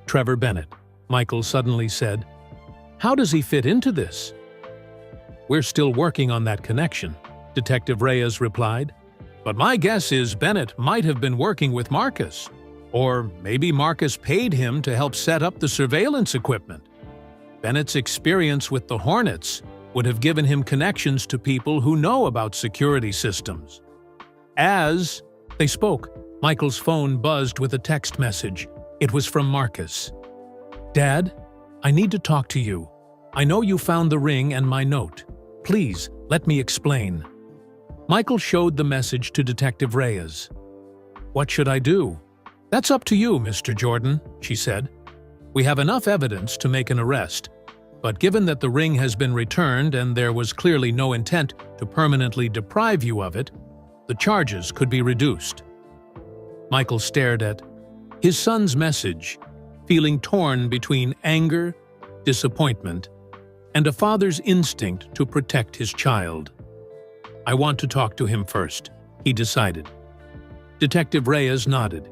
Trevor Bennett, Michael suddenly said. How does he fit into this? We're still working on that connection, Detective Reyes replied. But my guess is Bennett might have been working with Marcus. Or maybe Marcus paid him to help set up the surveillance equipment. Bennett's experience with the Hornets would have given him connections to people who know about security systems. As they spoke, Michael's phone buzzed with a text message. It was from Marcus. Dad, I need to talk to you. I know you found the ring and my note. Please, let me explain. Michael showed the message to Detective Reyes. What should I do? That's up to you, Mr. Jordan, she said. We have enough evidence to make an arrest, but given that the ring has been returned and there was clearly no intent to permanently deprive you of it, the charges could be reduced. Michael stared at his son's message, feeling torn between anger, disappointment, and a father's instinct to protect his child. I want to talk to him first, he decided. Detective Reyes nodded.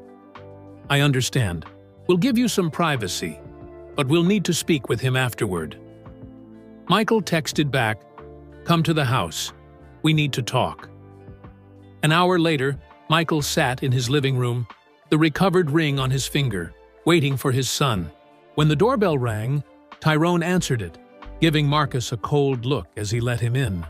I understand. We'll give you some privacy, but we'll need to speak with him afterward. Michael texted back, Come to the house. We need to talk. An hour later, Michael sat in his living room, the recovered ring on his finger, waiting for his son. When the doorbell rang, Tyrone answered it, giving Marcus a cold look as he let him in.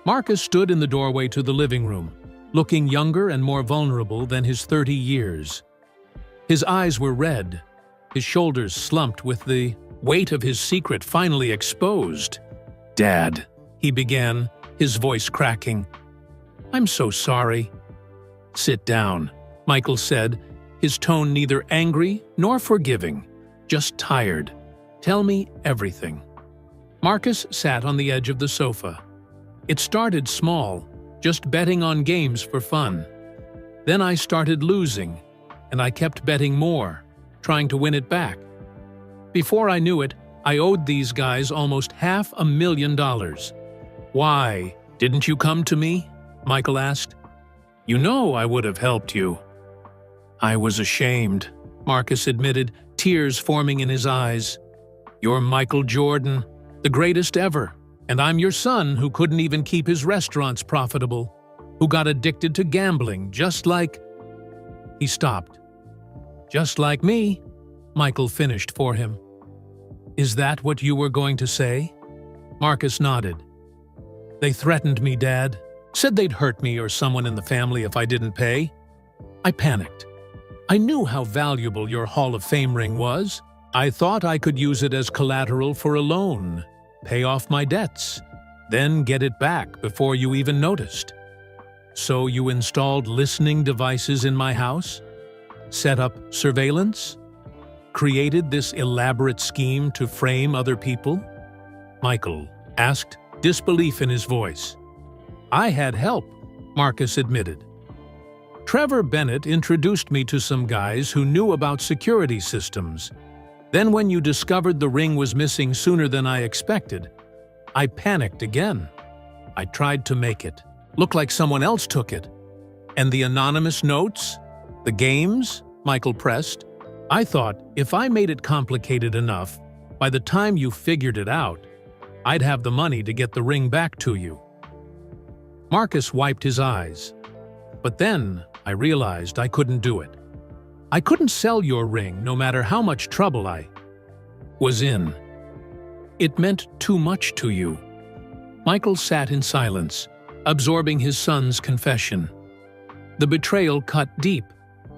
Marcus stood in the doorway to the living room, looking younger and more vulnerable than his 30 years. His eyes were red, his shoulders slumped with the weight of his secret finally exposed. Dad, he began, his voice cracking. I'm so sorry. Sit down, Michael said, his tone neither angry nor forgiving, just tired. Tell me everything. Marcus sat on the edge of the sofa. It started small, just betting on games for fun. Then I started losing, and I kept betting more, trying to win it back. Before I knew it, I owed these guys almost $500,000. Why didn't you come to me? Michael asked. You know I would have helped you. I was ashamed, Marcus admitted, tears forming in his eyes. You're Michael Jordan, the greatest ever, and I'm your son who couldn't even keep his restaurants profitable, who got addicted to gambling just like… He stopped. Just like me, Michael finished for him. Is that what you were going to say? Marcus nodded. They threatened me, Dad. Said they'd hurt me or someone in the family if I didn't pay. I panicked. I knew how valuable your Hall of Fame ring was. I thought I could use it as collateral for a loan, pay off my debts, then get it back before you even noticed. So you installed listening devices in my house? Set up surveillance? Created this elaborate scheme to frame other people? Michael asked, disbelief in his voice. I had help, Marcus admitted. Trevor Bennett introduced me to some guys who knew about security systems. Then when you discovered the ring was missing sooner than I expected, I panicked again. I tried to make it look like someone else took it. And the anonymous notes? The games? Michael pressed. I thought if I made it complicated enough, by the time you figured it out, I'd have the money to get the ring back to you. Marcus wiped his eyes. But then I realized I couldn't do it. I couldn't sell your ring no matter how much trouble I was in. It meant too much to you. Michael sat in silence, absorbing his son's confession. The betrayal cut deep,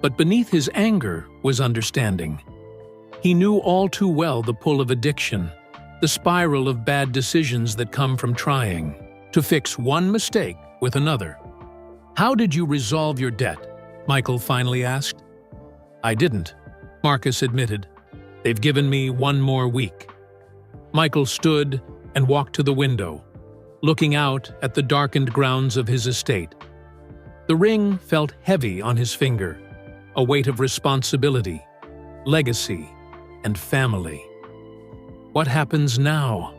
but beneath his anger was understanding. He knew all too well the pull of addiction, the spiral of bad decisions that come from trying to fix one mistake with another. "How did you resolve your debt?" Michael finally asked. "I didn't," Marcus admitted. "They've given me one more week." Michael stood and walked to the window, looking out at the darkened grounds of his estate. The ring felt heavy on his finger, a weight of responsibility, legacy, and family. "What happens now?"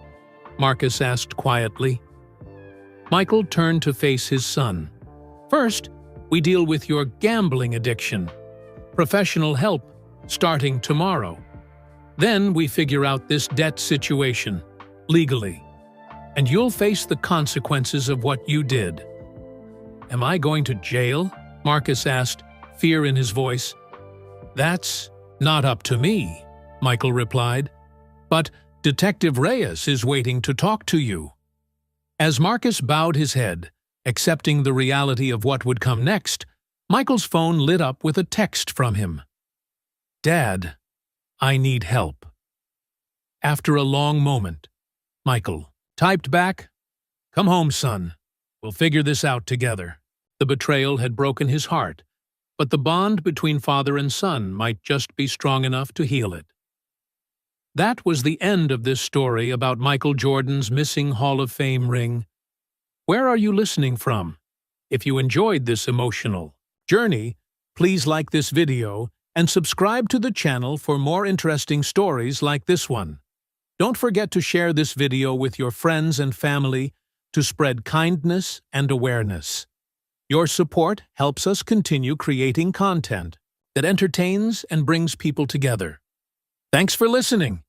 Marcus asked quietly. Michael turned to face his son. "First, we deal with your gambling addiction. Professional help starting tomorrow. Then we figure out this debt situation, legally. And you'll face the consequences of what you did." "Am I going to jail?" Marcus asked, fear in his voice. "That's not up to me," Michael replied. "But Detective Reyes is waiting to talk to you." As Marcus bowed his head, accepting the reality of what would come next, Michael's phone lit up with a text from him. "Dad, I need help." After a long moment, Michael typed back, "Come home, son. We'll figure this out together." The betrayal had broken his heart, but the bond between father and son might just be strong enough to heal it. That was the end of this story about Michael Jordan's missing Hall of Fame ring. Where are you listening from? If you enjoyed this emotional journey, please like this video and subscribe to the channel for more interesting stories like this one. Don't forget to share this video with your friends and family to spread kindness and awareness. Your support helps us continue creating content that entertains and brings people together. Thanks for listening.